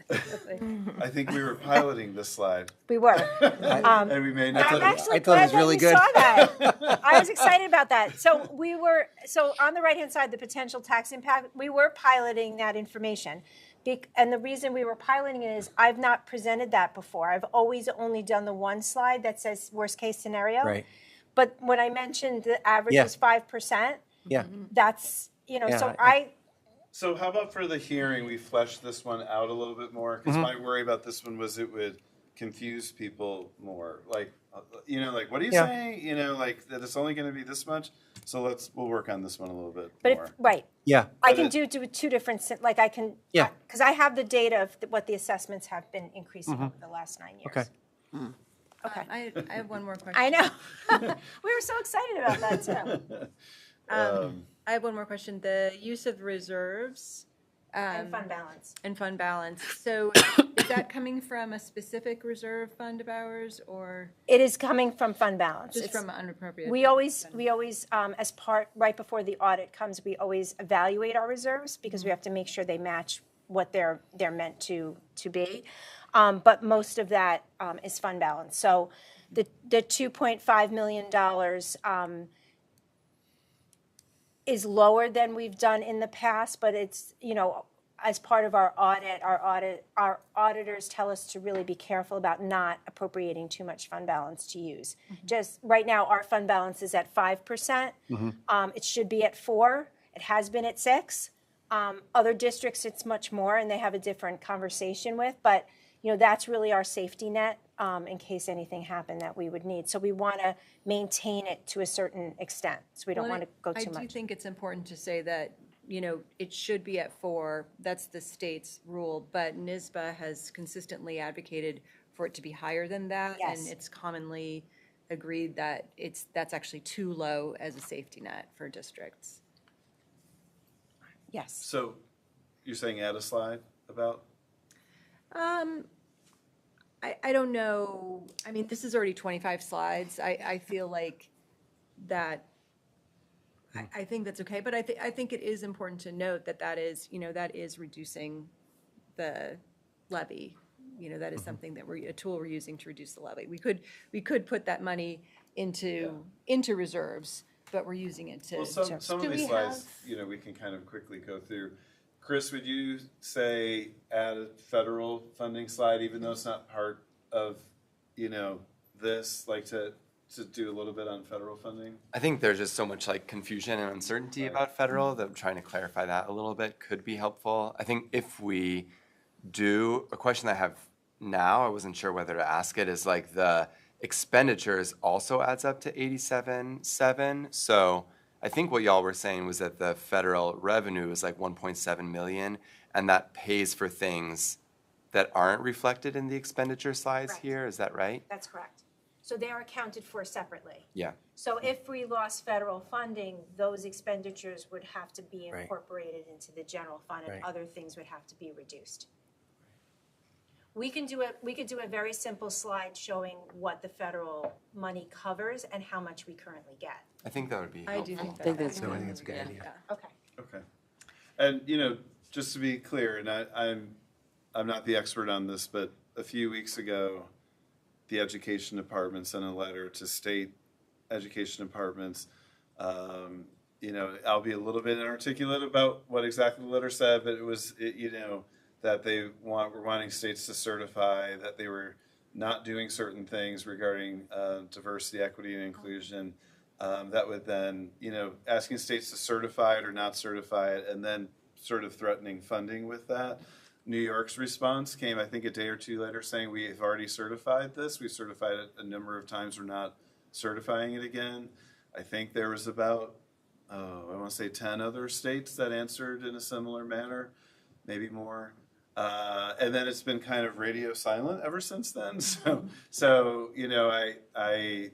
Speaker 3: I think we were piloting this slide,
Speaker 4: we were.
Speaker 3: and we may not.
Speaker 4: I'm actually
Speaker 6: I thought it was
Speaker 4: glad that
Speaker 6: really
Speaker 4: you
Speaker 6: good.
Speaker 4: saw that. I was excited about that. So on the right-hand side, the potential tax impact, we were piloting that information. And the reason we were piloting it is I've not presented that before. I've always only done the one slide that says worst-case scenario.
Speaker 6: Right.
Speaker 4: But when I mentioned the average
Speaker 6: Yeah.
Speaker 4: was 5%,
Speaker 6: Yeah.
Speaker 4: that's,
Speaker 6: Yeah,
Speaker 4: so
Speaker 6: I-
Speaker 3: So how about for the hearing, we flesh this one out a little bit more? Because my worry about this one was it would confuse people more. Like, like, what are you
Speaker 6: Yeah.
Speaker 3: saying? Like that it's only going to be this much. So we'll work on this one a little bit
Speaker 4: but
Speaker 3: more.
Speaker 4: right.
Speaker 6: Yeah.
Speaker 4: I
Speaker 3: But
Speaker 4: can
Speaker 3: it-
Speaker 4: do two different, like I can,
Speaker 6: Yeah.
Speaker 4: because I have the data of what the assessments have been increasing over the last 9 years.
Speaker 6: Okay.
Speaker 4: Okay.
Speaker 7: I have one more question.
Speaker 4: I know. We were so excited about that too.
Speaker 7: I have one more question. The use of reserves
Speaker 4: And fund balance.
Speaker 7: and fund balance. So is that coming from a specific reserve fund of ours or
Speaker 4: It is coming from fund balance.
Speaker 7: just
Speaker 4: It's-
Speaker 7: from unappropriated?
Speaker 4: We always, as part, right before the audit comes, we always evaluate our reserves because we have to make sure they match what they're meant to be. But most of that is fund balance. So the $2.5 million is lower than we've done in the past, but it's, as part of our auditors tell us to really be careful about not appropriating too much fund balance to use. Just right now, our fund balance is at 5%. It should be at 4%. It has been at 6%. Other districts, it's much more, and they have a different conversation with. But that's really our safety net in case anything happened that we would need. So we want to maintain it to a certain extent. So we don't want to go too
Speaker 7: I do
Speaker 4: much.
Speaker 7: think it's important to say that, it should be at 4%. That's the state's rule. But NISBA has consistently advocated for it to be higher than that.
Speaker 4: Yes.
Speaker 7: And it's commonly agreed that that's actually too low as a safety net for districts.
Speaker 4: Yes.
Speaker 3: So you're saying add a slide about?
Speaker 7: I don't know. I mean, this is already 25 slides. I feel like that, I think that's okay. But I think it is important to note that is reducing the levy. That is something that a tool we're using to reduce the levy. We could put that money into reserves, but we're using it to.
Speaker 3: Well, some of
Speaker 2: Do
Speaker 3: these
Speaker 2: we
Speaker 3: slides, we can kind of quickly go through. Chris, would you say add a federal funding slide, even though it's not part of, this, like to do a little bit on federal funding?
Speaker 5: I think there's just so much like confusion and uncertainty about federal that trying to clarify that a little bit could be helpful. I think if we do, a question I have now, I wasn't sure whether to ask it, is like the expenditures also adds up to 87.7. So I think what y'all were saying was that the federal revenue is like 1.7 million, and that pays for things that aren't reflected in the expenditure slides
Speaker 4: Correct.
Speaker 5: here. Is that right?
Speaker 4: That's correct. So they are accounted for separately.
Speaker 5: Yeah.
Speaker 4: So if we lost federal funding, those expenditures would have to be
Speaker 6: Right.
Speaker 4: incorporated into the general fund, and
Speaker 6: Right.
Speaker 4: other things would have to be reduced. We could do a very simple slide showing what the federal money covers and how much we currently get.
Speaker 5: I think that would be
Speaker 7: I
Speaker 5: helpful.
Speaker 7: do think
Speaker 8: think
Speaker 7: that's.
Speaker 8: that's
Speaker 6: I think it's a good idea.
Speaker 4: Okay.
Speaker 3: Okay. And, just to be clear, and I'm not the expert on this, but a few weeks ago, the education department sent a letter to state education departments You know, I'll be a little bit inarticulate about what exactly the letter said, but you know, that were wanting states to certify that they were not doing certain things regarding diversity, equity, and inclusion. That would then, you know, asking states to certify it or not certify it, and then sort of threatening funding with that. New York's response came, I think, a day or two later saying, we have already certified this. We've certified it a number of times. We're not certifying it again. I think there was about, I want to say 10 other states that answered in a similar manner, maybe more. And then it's been kind of radio silent ever since then. So you know, I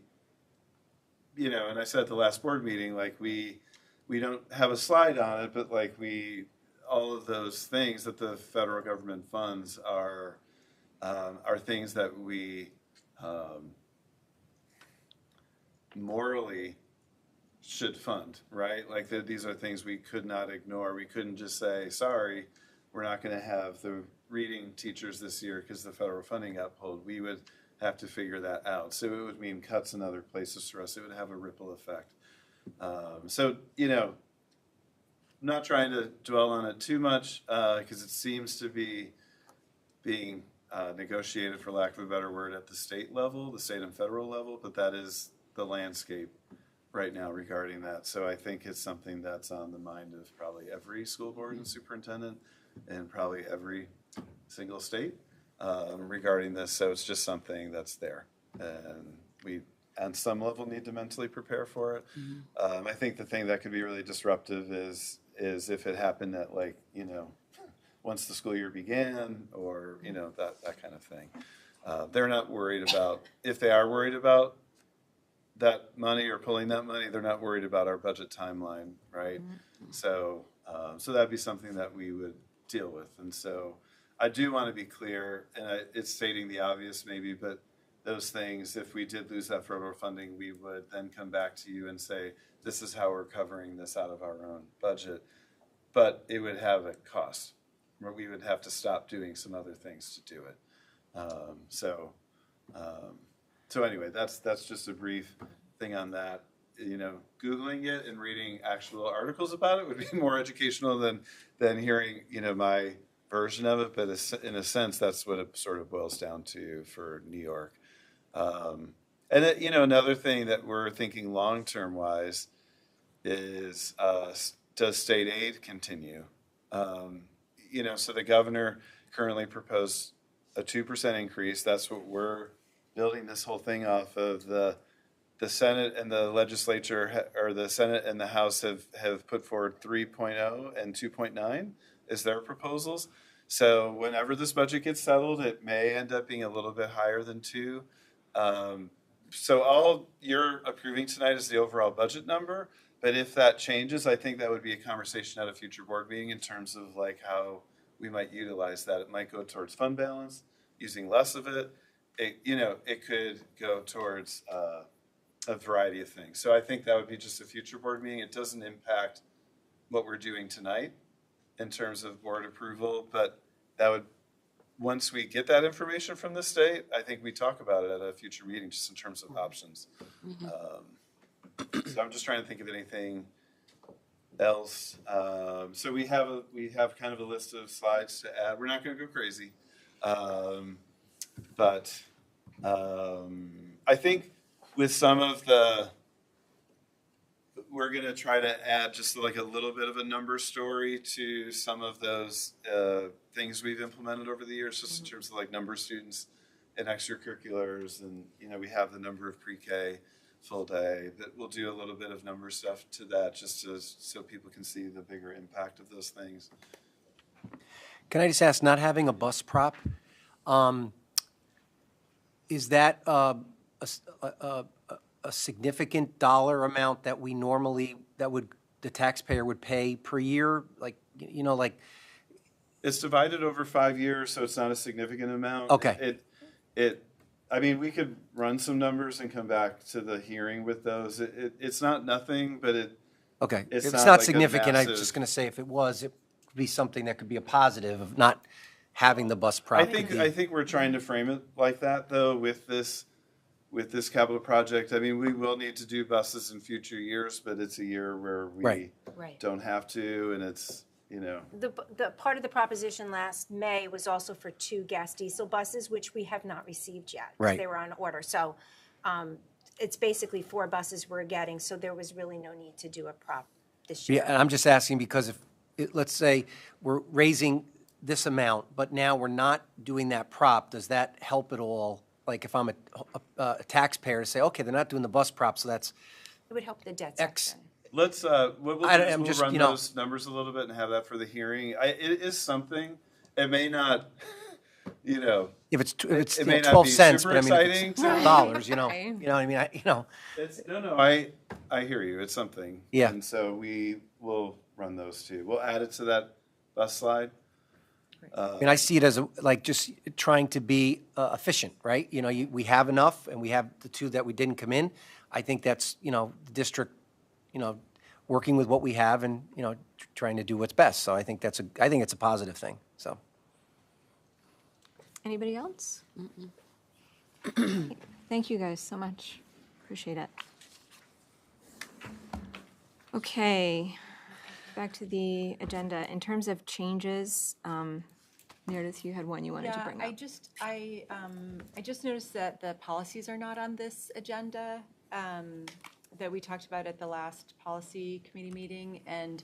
Speaker 3: you know, and I said at the last board meeting, like we don't have a slide on it, but like all of those things that the federal government funds are things that we morally should fund, right? Like these are things we could not ignore. We couldn't just say, sorry, we're not going to have the reading teachers this year because the federal funding got pulled. We would have to figure that out. So it would mean cuts in other places for us. It would have a ripple effect. So, you know, I'm not trying to dwell on it too much because it seems to be being negotiated, for lack of a better word, at the state level, the state and federal level, but that is the landscape right now regarding that. So I think it's something that's on the mind of probably every school board and superintendent and probably every single state regarding this. So it's just something that's there. And we, on some level, need to mentally prepare for it. I think the thing that could be really disruptive is if it happened at, like, you know, once the school year began, or, you know, that kind of thing. They're not worried about, if they are worried about that money or pulling that money, they're not worried about our budget timeline, right? So that'd be something that we would deal with. And so I do want to be clear, and it's stating the obvious maybe, but those things, if we did lose that federal funding, we would then come back to you and say, this is how we're covering this out of our own budget. But it would have a cost, where we would have to stop doing some other things to do it. So anyway, that's just a brief thing on that. You know, Googling it and reading actual articles about it would be more educational than hearing, you know, my version of it. But in a sense, that's what it sort of boils down to for New York. And you know, another thing that we're thinking long-term wise is, does state aid continue? You know, so the governor currently proposed a 2% increase. That's what we're building this whole thing off of. The Senate and the legislature, or the Senate and the House, have put forward 3.0 and 2.9 as their proposals. So whenever this budget gets settled, it may end up being a little bit higher than 2. So all you're approving tonight is the overall budget number. But if that changes, I think that would be a conversation at a future board meeting in terms of like how we might utilize that. It might go towards fund balance, using less of it. You know, it could go towards a variety of things. So I think that would be just a future board meeting. It doesn't impact what we're doing tonight in terms of board approval, but that would, once we get that information from the state, I think we talk about it at a future meeting just in terms of options. So I'm just trying to think of anything else. So we have kind of a list of slides to add. We're not going to go crazy, but I think with some of we're going to try to add just like a little bit of a number story to some of those things we've implemented over the years, just in terms of like number of students and extracurriculars, and you know, we have the number of pre-K full day, but we'll do a little bit of number stuff to that just so people can see the bigger impact of those things.
Speaker 6: Can I just ask, not having a bus prop, is that a significant dollar amount that we normally, the taxpayer would pay per year? Like, you know, like.
Speaker 3: It's divided over 5 years, so it's not a significant amount.
Speaker 6: Okay.
Speaker 3: I mean, we could run some numbers and come back to the hearing with those. It's not nothing, but
Speaker 6: Okay,
Speaker 3: it's
Speaker 6: if
Speaker 3: not
Speaker 6: it's not
Speaker 3: like a
Speaker 6: significant, I was
Speaker 3: massive-
Speaker 6: just gonna say, if it was, it could be something that could be a positive of not having the bus prop.
Speaker 3: I think we're trying to frame it like that, though, with this with this capital project. I mean, we will need to do buses in future years, but it's a year where we
Speaker 6: Right.
Speaker 4: Right.
Speaker 3: don't have to, and it's, you know,
Speaker 4: The part of the proposition last May was also for 2 gas diesel buses, which we have not received yet. 'Cause
Speaker 6: Right.
Speaker 4: they were on order, so it's basically 4 buses we're getting, so there was really no need to do a prop this
Speaker 6: Yeah,
Speaker 4: year.
Speaker 6: and I'm just asking because if, let's say we're raising this amount, but now we're not doing that prop, does that help at all? Like if I'm a taxpayer to say, okay, they're not doing the bus prop, so that's
Speaker 4: It would help the debt
Speaker 6: X.
Speaker 4: section.
Speaker 3: let's, what we'll do
Speaker 6: I-
Speaker 3: is
Speaker 6: I'm
Speaker 3: we'll
Speaker 6: just,
Speaker 3: run
Speaker 6: you know-
Speaker 3: those numbers a little bit and have that for the hearing. It is something, it may not, you know,
Speaker 6: if it's, if it's
Speaker 3: It
Speaker 6: you know,
Speaker 3: may not
Speaker 6: 12
Speaker 3: be
Speaker 6: cents,
Speaker 3: super
Speaker 6: but I mean, if
Speaker 3: exciting
Speaker 6: it's
Speaker 3: to-
Speaker 6: dollars, you know,
Speaker 1: Right.
Speaker 6: you know what I mean?
Speaker 3: it's, no, I hear you, it's something.
Speaker 6: Yeah.
Speaker 3: And so we will run those too. We'll add it to that bus slide.
Speaker 6: I mean, I see it as like just trying to be efficient, right? You know, we have enough and we have the 2 that we didn't come in. I think that's, you know, the district, you know, working with what we have and, you know, trying to do what's best. So I think it's a positive thing, so.
Speaker 1: Anybody else? Thank you guys so much. Appreciate it. Okay, back to the agenda. In terms of changes, Meredith, you had one you wanted to bring up.
Speaker 7: I just noticed that the policies are not on this agenda, that we talked about at the last policy committee meeting, and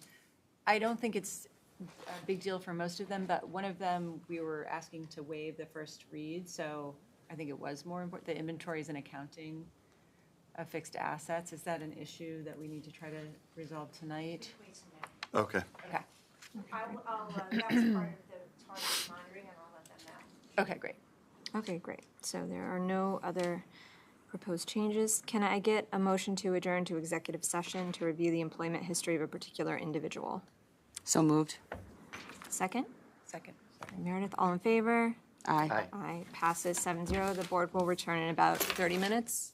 Speaker 7: I don't think it's a big deal for most of them, but one of them, we were asking to waive the first read, so I think it was more important, the inventories and accounting of fixed assets. Is that an issue that we need to try to resolve tonight?
Speaker 3: Okay.
Speaker 7: Okay,
Speaker 4: That's part of the target monitoring, and I'll let them know.
Speaker 7: okay, great.
Speaker 1: Okay, great. So there are no other proposed changes. Can I get a motion to adjourn to executive session to review the employment history of a particular individual?
Speaker 8: So moved.
Speaker 1: Second?
Speaker 7: Second.
Speaker 1: Meredith, all in favor?
Speaker 8: Aye.
Speaker 1: Aye. Passes 7-0. The board will return in about 30 minutes.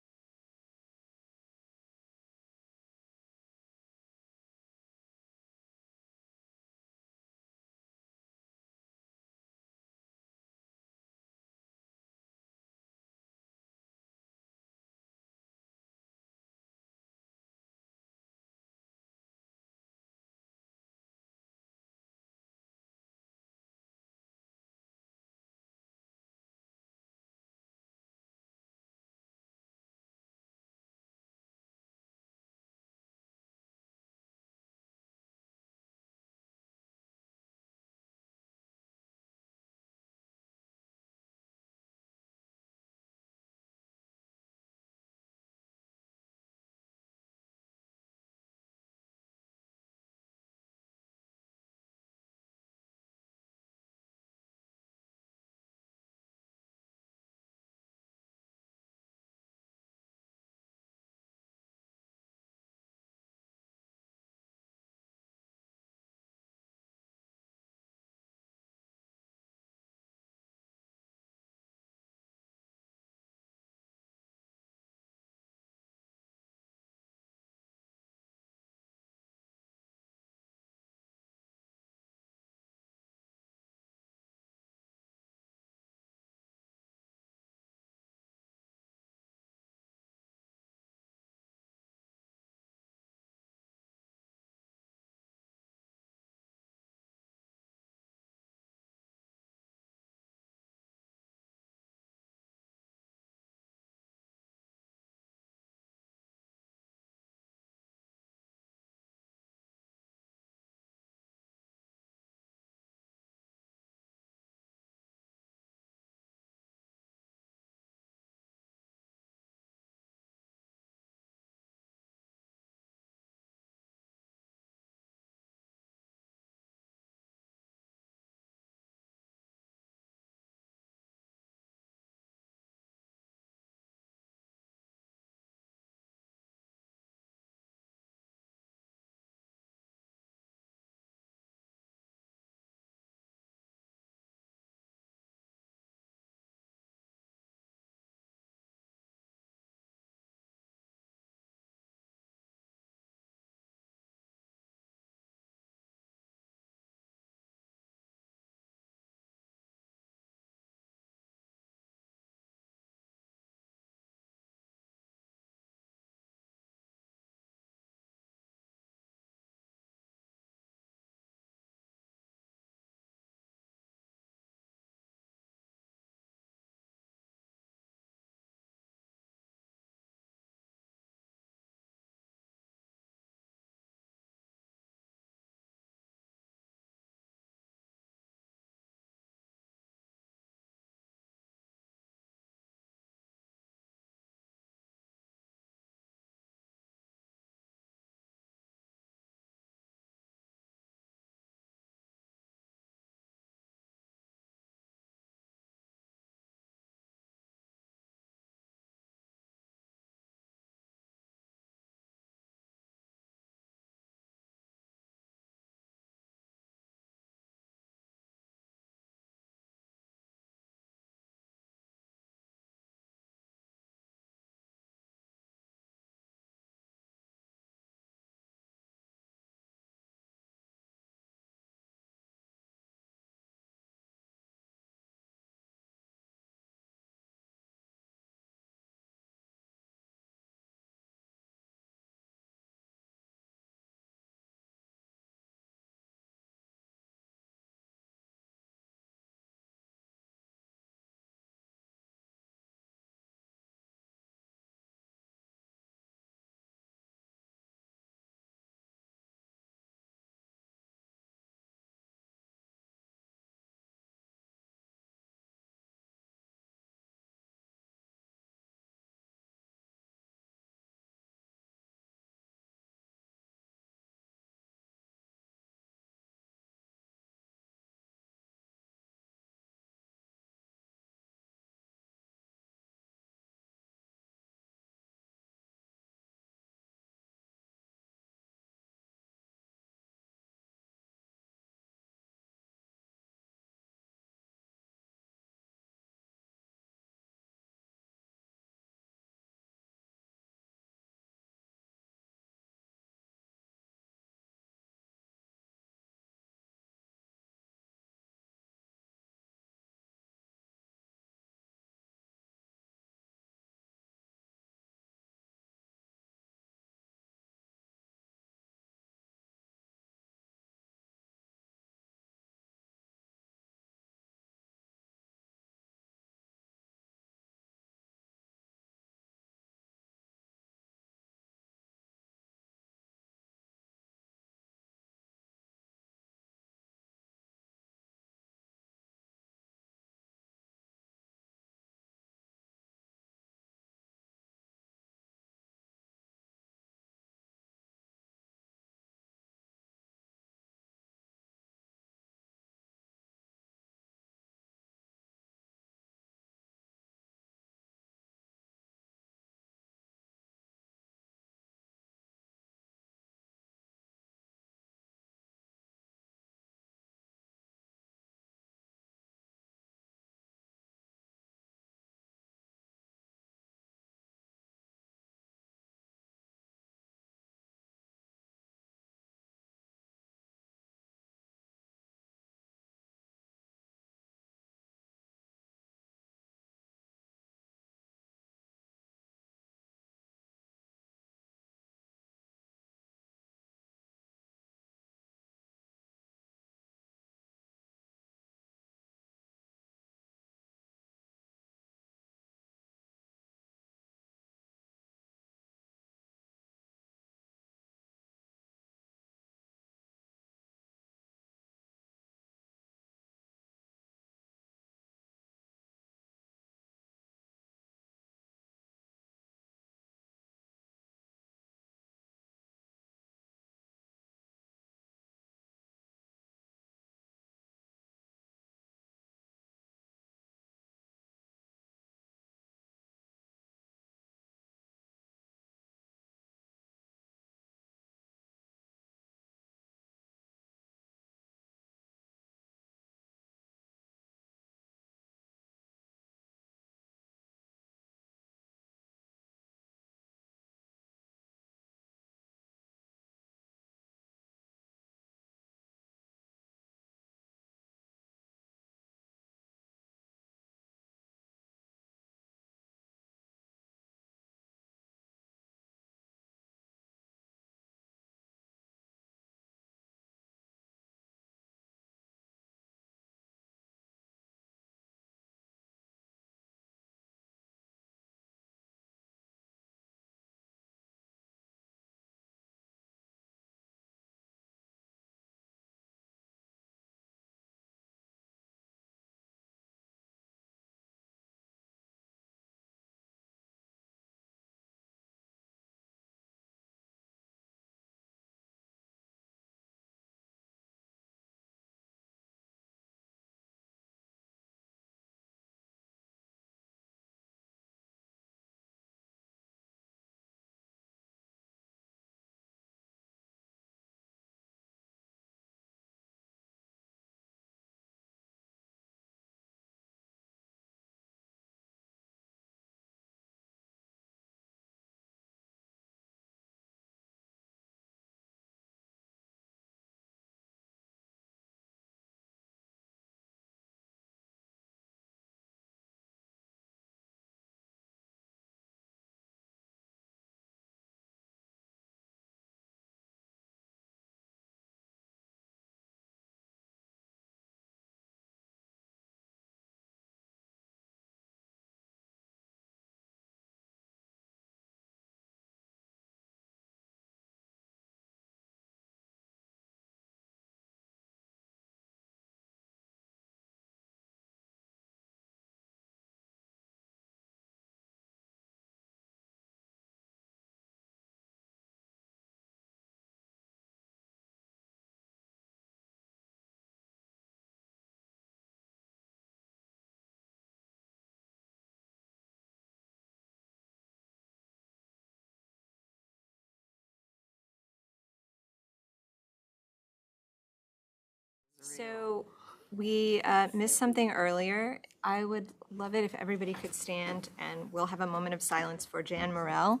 Speaker 1: So we missed something earlier. I would love it if everybody could stand, and we'll have a moment of silence for Jan Morel,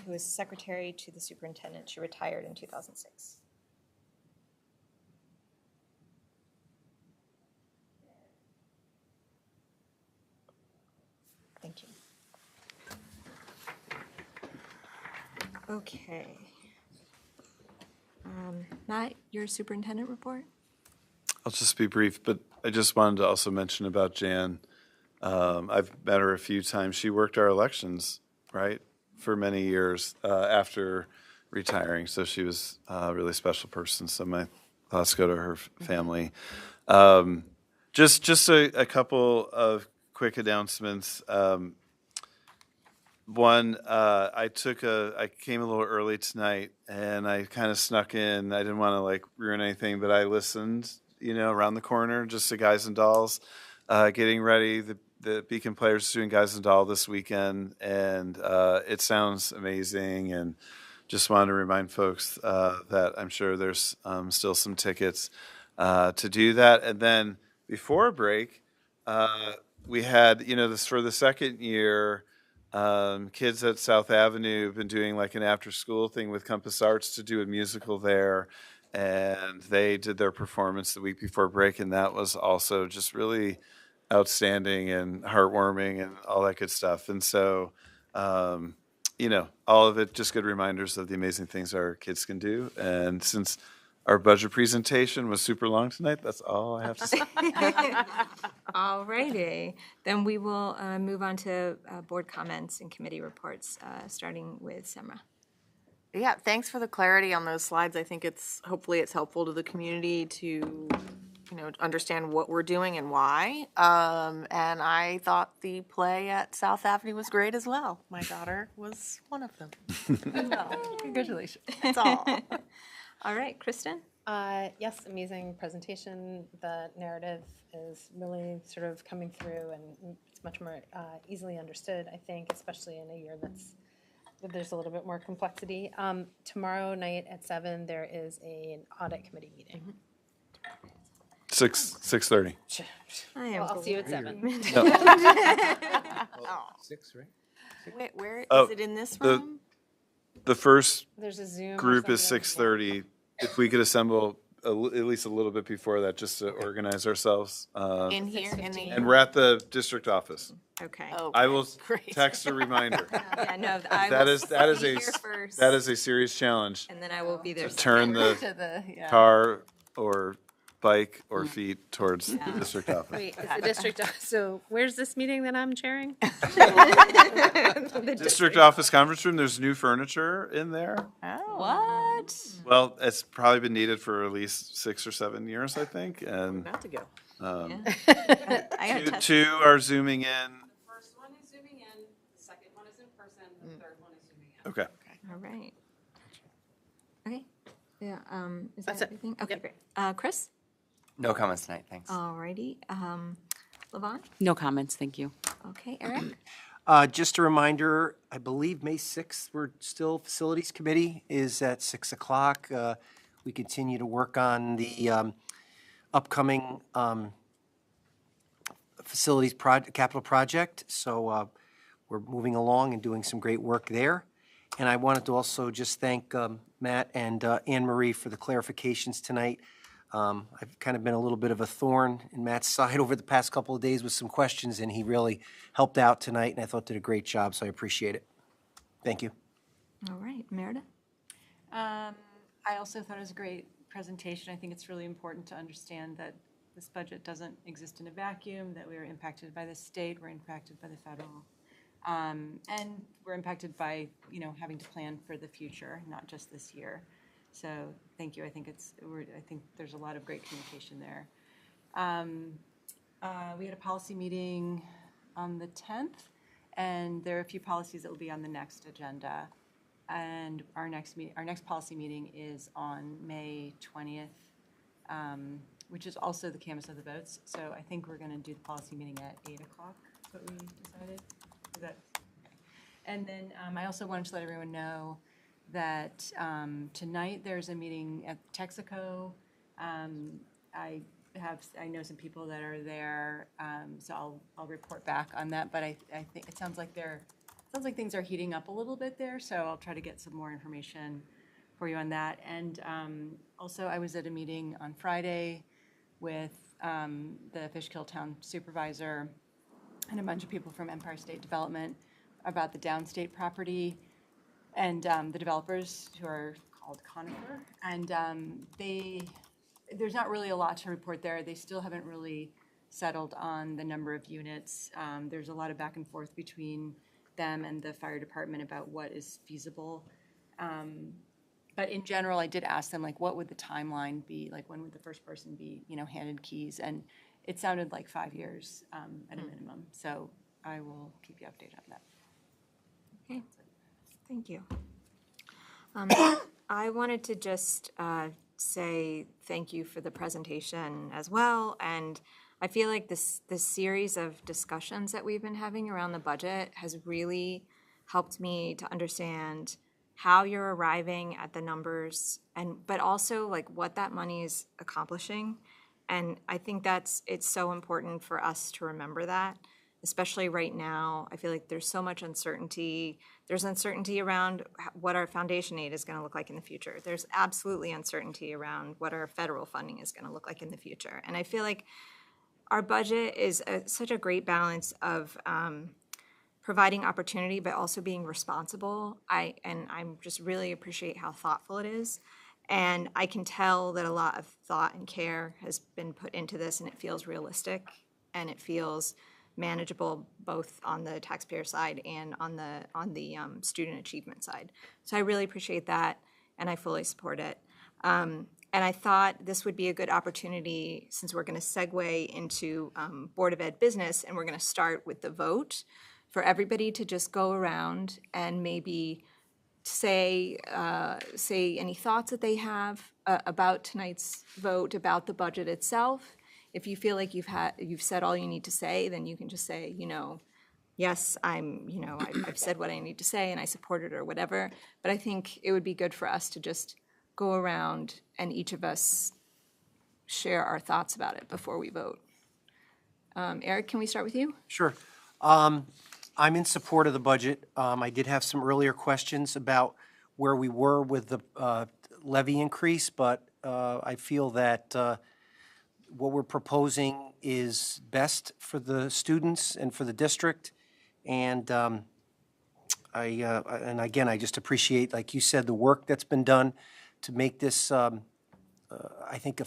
Speaker 1: who is secretary to the superintendent. She retired in 2006. Thank you. Okay. Matt, your superintendent report?
Speaker 3: I'll just be brief, but I just wanted to also mention about Jan. I've met her a few times. She worked our elections, right, for many years after retiring. So she was a really special person. So my thoughts go to her family. Just a couple of quick announcements. One, I came a little early tonight, and I kind of snuck in. I didn't want to like ruin anything, but I listened, around the corner, just to Guys and Dolls, getting ready. The Beacon Players doing Guys and Doll this weekend, and it sounds amazing. And just wanted to remind folks that I'm sure there's still some tickets to do that. And then before break, we had, this for the second year. Kids at South Avenue have been doing like an after-school thing with Compass Arts to do a musical there, and they did their performance the week before break, and that was also just really outstanding and heartwarming and all that good stuff. And so, all of it just good reminders of the amazing things our kids can do. And since our budget presentation was super long tonight, that's all I have to say.
Speaker 1: All righty. Then we will move on to board comments and committee reports, starting with Semra.
Speaker 8: Yeah, thanks for the clarity on those slides. I think hopefully it's helpful to the community to, understand what we're doing and why. And I thought the play at South Avenue was great as well. My daughter was one of them.
Speaker 7: Congratulations.
Speaker 8: That's all.
Speaker 1: All right, Kristen?
Speaker 2: Yes, amazing presentation. The narrative is really sort of coming through, and it's much more easily understood, I think, especially in a year there's a little bit more complexity. Tomorrow night at 7, there is an audit committee meeting.
Speaker 3: 6:30.
Speaker 1: I am
Speaker 2: I'll see you at 7.
Speaker 6: 6, right?
Speaker 8: Wait, where
Speaker 3: Oh,
Speaker 8: is it in this
Speaker 3: the-
Speaker 8: room?
Speaker 3: The first
Speaker 2: There's a Zoom. or
Speaker 3: group is
Speaker 2: something.
Speaker 3: 6:30. If we could assemble at least a little bit before that, just to organize ourselves.
Speaker 8: In here, in the.
Speaker 3: And we're at the district office.
Speaker 1: Okay.
Speaker 8: Oh,
Speaker 3: I will
Speaker 8: great.
Speaker 3: text a reminder.
Speaker 1: Yeah, no, I
Speaker 3: That
Speaker 1: will
Speaker 3: is
Speaker 1: be here first,
Speaker 3: that is a serious challenge.
Speaker 1: and then I will be there.
Speaker 3: Turn the
Speaker 8: To the, yeah.
Speaker 3: car or bike or feet towards the district office.
Speaker 2: Wait, is the district, so where's this meeting that I'm chairing?
Speaker 3: District office conference room. There's new furniture in there.
Speaker 8: Oh.
Speaker 1: What?
Speaker 3: Well, it's probably been needed for at least 6 or 7 years, I think. And
Speaker 8: Not to go.
Speaker 1: I gotta test.
Speaker 3: two are zooming in.
Speaker 9: First one is zooming in, the second one is in person, the third one is zooming in.
Speaker 3: Okay.
Speaker 1: All right. Okay. Yeah. Is
Speaker 2: That's
Speaker 1: that
Speaker 2: it.
Speaker 1: everything? Okay,
Speaker 2: Yep.
Speaker 1: great. Chris?
Speaker 5: No comments tonight, thanks.
Speaker 1: All righty. Levon?
Speaker 9: No comments, thank you.
Speaker 1: Okay, Eric?
Speaker 6: Just a reminder, I believe May 6th, we're still, Facilities Committee is at 6 o'clock. We continue to work on the upcoming facilities capital project, so we're moving along and doing some great work there. And I wanted to also just thank Matt and Anne Marie for the clarifications tonight. I've kind of been a little bit of a thorn in Matt's side over the past couple of days with some questions, and he really helped out tonight, and I thought did a great job, so I appreciate it. Thank you.
Speaker 1: All right, Meredith?
Speaker 7: I also thought it was a great presentation. I think it's really important to understand that this budget doesn't exist in a vacuum, that we are impacted by the state, we're impacted by the federal. And we're impacted by, having to plan for the future, not just this year. So thank you. I think I think there's a lot of great communication there. We had a policy meeting on the 10th, and there are a few policies that will be on the next agenda. And our next policy meeting is on May 20th, which is also the canvas of the votes. So I think we're going to do the policy meeting at 8 o'clock. Is what we decided. Is that okay? And then I also wanted to let everyone know that tonight there's a meeting at Texaco I know some people that are there, so I'll report back on that. But I think it sounds like things are heating up a little bit there, so I'll try to get some more information for you on that. And also, I was at a meeting on Friday with the Fishkill Town Supervisor and a bunch of people from Empire State Development about the downstate property and the developers who are called Conifer. And there's not really a lot to report there. They still haven't really settled on the number of units. There's a lot of back and forth between them and the fire department about what is feasible. But in general, I did ask them, like, what would the timeline be? Like, when would the first person be, handed keys? And it sounded like 5 years at a minimum. So I will keep you updated on that.
Speaker 1: Okay, thank you. I wanted to just say thank you for the presentation as well. And I feel like this series of discussions that we've been having around the budget has really helped me to understand how you're arriving at the numbers, but also like what that money is accomplishing. And I think it's so important for us to remember that, especially right now. I feel like there's so much uncertainty. There's uncertainty around what our foundation aid is going to look like in the future. There's absolutely uncertainty around what our federal funding is going to look like in the future. And I feel like our budget is such a great balance of providing opportunity, but also being responsible. I'm just really appreciate how thoughtful it is. And I can tell that a lot of thought and care has been put into this, and it feels realistic and it feels manageable both on the taxpayer side and on the student achievement side. So I really appreciate that, and I fully support it. And I thought this would be a good opportunity, since we're going to segue into Board of Ed business, and we're going to start with the vote, for everybody to just go around and maybe say any thoughts that they have about tonight's vote, about the budget itself. If you feel like you've said all you need to say, then you can just say, yes, I've said what I need to say and I support it or whatever. But I think it would be good for us to just go around and each of us share our thoughts about it before we vote. Eric, can we start with you?
Speaker 6: Sure. I'm in support of the budget. I did have some earlier questions about where we were with the levy increase, but I feel that what we're proposing is best for the students and for the district. And again, I just appreciate, like you said, the work that's been done to make this, I think,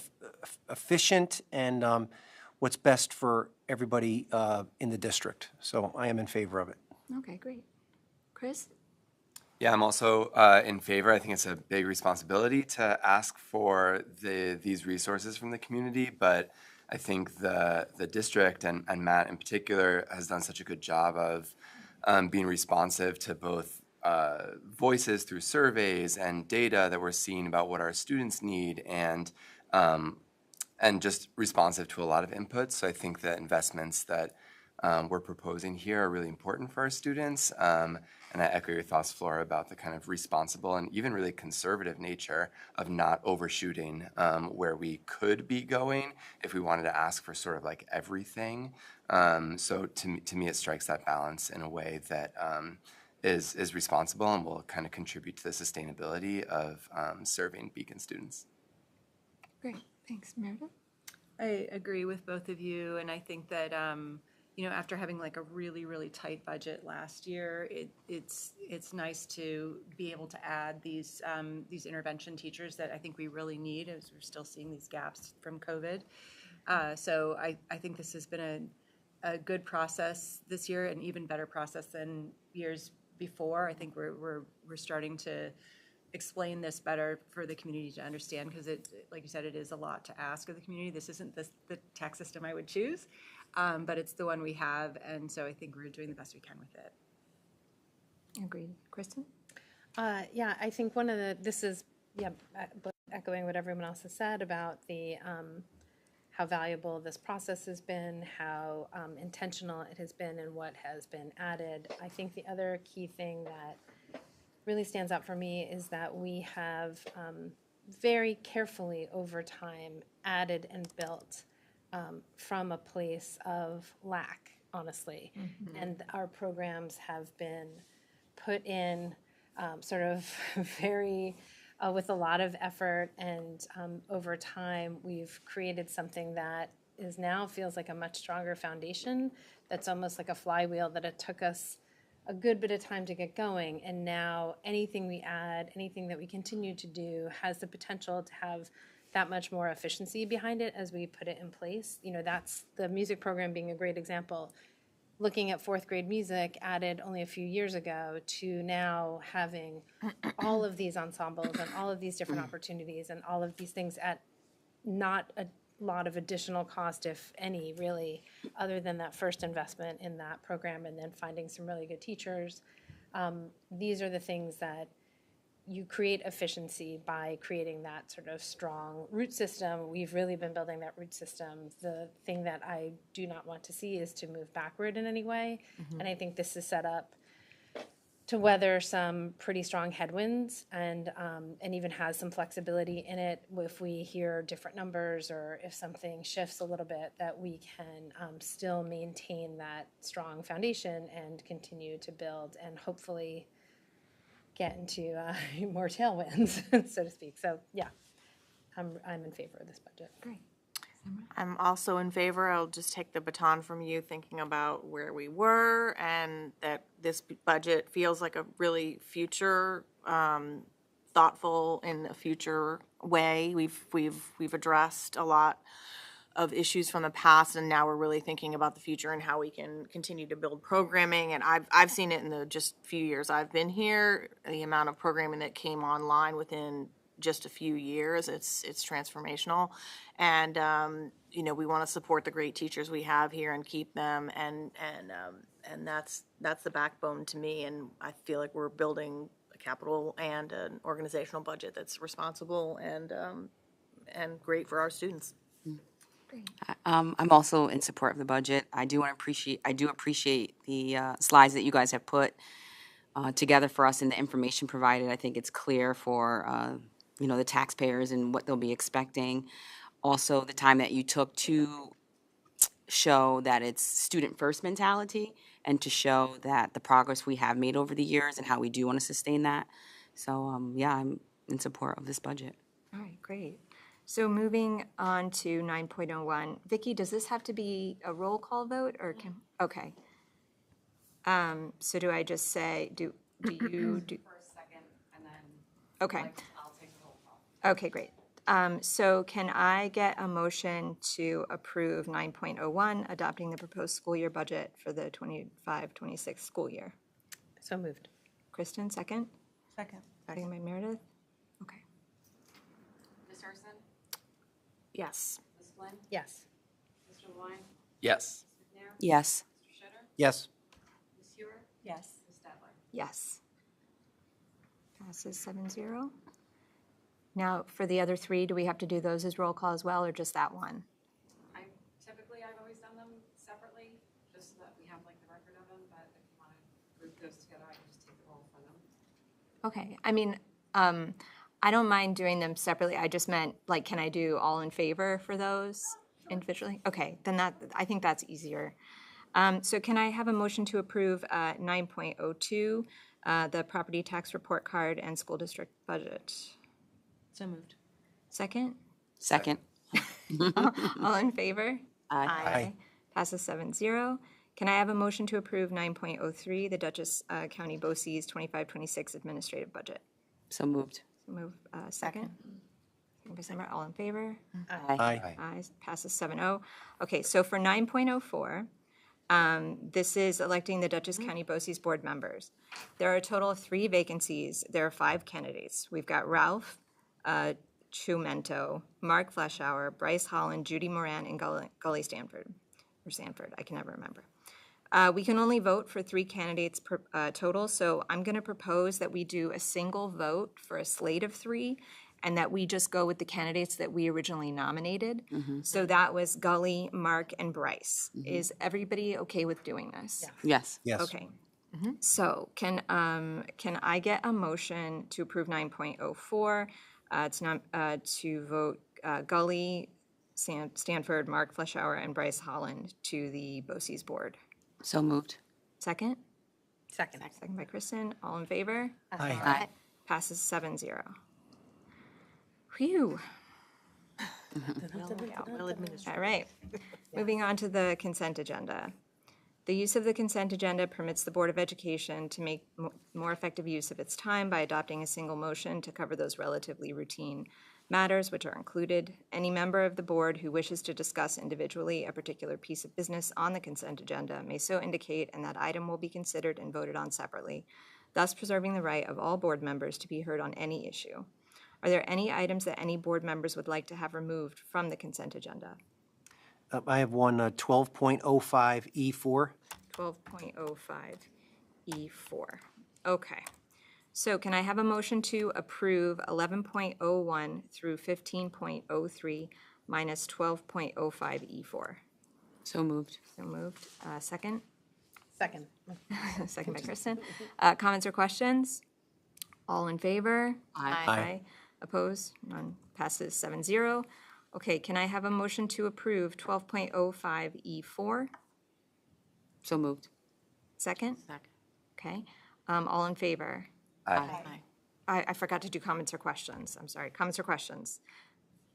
Speaker 6: efficient and what's best for everybody in the district. So I am in favor of it.
Speaker 1: Okay, great. Chris?
Speaker 5: Yeah, I'm also in favor. I think it's a big responsibility to ask for these resources from the community, but I think the district and Matt in particular has done such a good job of being responsive to both voices through surveys and data that we're seeing about what our students need, and just responsive to a lot of inputs. So I think the investments that we're proposing here are really important for our students. And I echo your thoughts, Flora, about the kind of responsible and even really conservative nature of not overshooting where we could be going if we wanted to ask for sort of like everything. So to me, it strikes that balance in a way that is responsible and will kind of contribute to the sustainability of serving Beacon students.
Speaker 1: Great, thanks. Meredith?
Speaker 7: I agree with both of you, and I think that after having like a really, really tight budget last year, it's nice to be able to add these intervention teachers that I think we really need, as we're still seeing these gaps from COVID. So I think this has been a good process this year, an even better process than years before. I think we're starting to explain this better for the community to understand, because it, like you said, it is a lot to ask of the community. This isn't the tax system I would choose, but it's the one we have, and so I think we're doing the best we can with it.
Speaker 1: Agreed. Kristen?
Speaker 2: Yeah, I think echoing what everyone else has said about the how valuable this process has been, how intentional it has been, and what has been added. I think the other key thing that really stands out for me is that we have very carefully over time added and built from a place of lack, honestly. And our programs have been put in sort of very, with a lot of effort, and over time, we've created something that is now feels like a much stronger foundation, that's almost like a flywheel that it took us a good bit of time to get going, and now anything we add, anything that we continue to do has the potential to have that much more efficiency behind it as we put it in place. You know, that's the music program being a great example. Looking at fourth grade music added only a few years ago to now having all of these ensembles and all of these different opportunities and all of these things at not a lot of additional cost, if any, really, other than that first investment in that program and then finding some really good teachers. These are the things that you create efficiency by creating that sort of strong root system. We've really been building that root system. The thing that I do not want to see is to move backward in any way. And I think this is set up to weather some pretty strong headwinds and even has some flexibility in it if we hear different numbers or if something shifts a little bit, that we can still maintain that strong foundation and continue to build and hopefully get into more tailwinds, so to speak. So yeah, I'm in favor of this budget.
Speaker 1: Great.
Speaker 8: I'm also in favor. I'll just take the baton from you, thinking about where we were and that this budget feels like a really future, thoughtful in a future way. We've addressed a lot of issues from the past, and now we're really thinking about the future and how we can continue to build programming. And I've seen it in the just few years I've been here, the amount of programming that came online within just a few years. It's transformational, and you know, we want to support the great teachers we have here and keep them, and that's the backbone to me. And I feel like we're building a capital and an organizational budget that's responsible and great for our students.
Speaker 10: I'm also in support of the budget. I do appreciate the slides that you guys have put together for us and the information provided. I think it's clear for you know, the taxpayers and what they'll be expecting. Also, the time that you took to show that it's student first mentality and to show that the progress we have made over the years and how we do want to sustain that. So yeah, I'm in support of this budget.
Speaker 1: All right, great. So moving on to 9.01, Vicki, does this have to be a roll call vote or can, okay. So do I just say, do you,
Speaker 9: First, second, and then
Speaker 1: okay,
Speaker 9: I'll take the roll call.
Speaker 1: okay, great. So can I get a motion to approve 9.01, adopting the proposed school year budget for the 25-26 school year?
Speaker 2: So moved.
Speaker 1: Kristen, second?
Speaker 7: Second.
Speaker 1: Second by Meredith? Okay.
Speaker 9: Ms. Harrison?
Speaker 8: Yes.
Speaker 9: Ms. Flynn?
Speaker 2: Yes.
Speaker 9: Mr. Lewine?
Speaker 5: Yes.
Speaker 9: Ms. McNair?
Speaker 10: Yes.
Speaker 9: Mr. Shutter?
Speaker 6: Yes.
Speaker 9: Ms. Hewer?
Speaker 7: Yes.
Speaker 9: Ms. Stadler?
Speaker 1: Yes. Passes 7-0. Now, for the other three, do we have to do those as roll call as well, or just that one?
Speaker 9: I've always done them separately, just so that we have like the record of them, but if you want to group those together, I can just take the roll for them.
Speaker 1: Okay, I mean, I don't mind doing them separately. I just meant, like, can I do all in favor for those individually? Okay, then I think that's easier. So can I have a motion to approve 9.02, the property tax report card and school district budget?
Speaker 7: So moved.
Speaker 1: Second?
Speaker 10: Second.
Speaker 1: All in favor?
Speaker 10: Aye.
Speaker 1: Passes 7-0. Can I have a motion to approve 9.03, the Dutchess County BOCES 25-26 administrative budget?
Speaker 10: So moved.
Speaker 1: So move second. Second by Summer, all in favor?
Speaker 10: Aye.
Speaker 1: Ayes, passes 7-0. Okay, so for 9.04, this is electing the Dutchess County BOCES board members. There are a total of 3 vacancies. There are 5 candidates. We've got Ralph Chumento, Mark Fleschauer, Bryce Holland, Judy Moran, and Gully Stanford, or Sanford, I can never remember. We can only vote for 3 candidates per total, so I'm going to propose that we do a single vote for a slate of 3, and that we just go with the candidates that we originally nominated. So that was Gully, Mark, and Bryce. Is everybody okay with doing this?
Speaker 10: Yes.
Speaker 6: Yes.
Speaker 1: Okay. So can I get a motion to approve 9.04, to vote Gully, Stanford, Mark Fleschauer, and Bryce Holland to the BOCES board.
Speaker 10: So moved.
Speaker 1: Second?
Speaker 2: Second.
Speaker 1: Second by Kristen. All in favor?
Speaker 10: Aye.
Speaker 1: Passes 7-0. Whew. All right. Moving on to the consent agenda. The use of the consent agenda permits the Board of Education to make more effective use of its time by adopting a single motion to cover those relatively routine matters which are included. Any member of the board who wishes to discuss individually a particular piece of business on the consent agenda may so indicate, and that item will be considered and voted on separately, thus preserving the right of all board members to be heard on any issue. Are there any items that any board members would like to have removed from the consent agenda?
Speaker 6: I have one 12.05E4.
Speaker 1: 12.05E4. Okay. So can I have a motion to approve 11.01 through 15.03 minus 12.05E4?
Speaker 10: So moved.
Speaker 1: So moved. Second?
Speaker 2: Second.
Speaker 1: Second by Kristen. Comments or questions? All in favor?
Speaker 10: Aye.
Speaker 1: Opposed? None. Passes 7-0. Okay, can I have a motion to approve 12.05E4?
Speaker 10: So moved.
Speaker 1: Second? Okay. All in favor?
Speaker 10: Aye.
Speaker 1: I forgot to do comments or questions. I'm sorry. Comments or questions?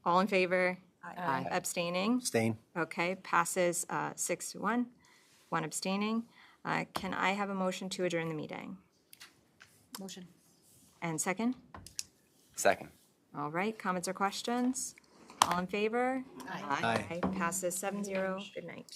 Speaker 1: All in favor?
Speaker 10: Aye.
Speaker 1: Abstaining?
Speaker 6: Abstain.
Speaker 1: Okay, passes 6-1, one abstaining. Can I have a motion to adjourn the meeting?
Speaker 7: Motion.
Speaker 1: And second?
Speaker 5: Second.
Speaker 1: All right, comments or questions? All in favor?
Speaker 10: Aye.
Speaker 1: Passes 7-0. Good night.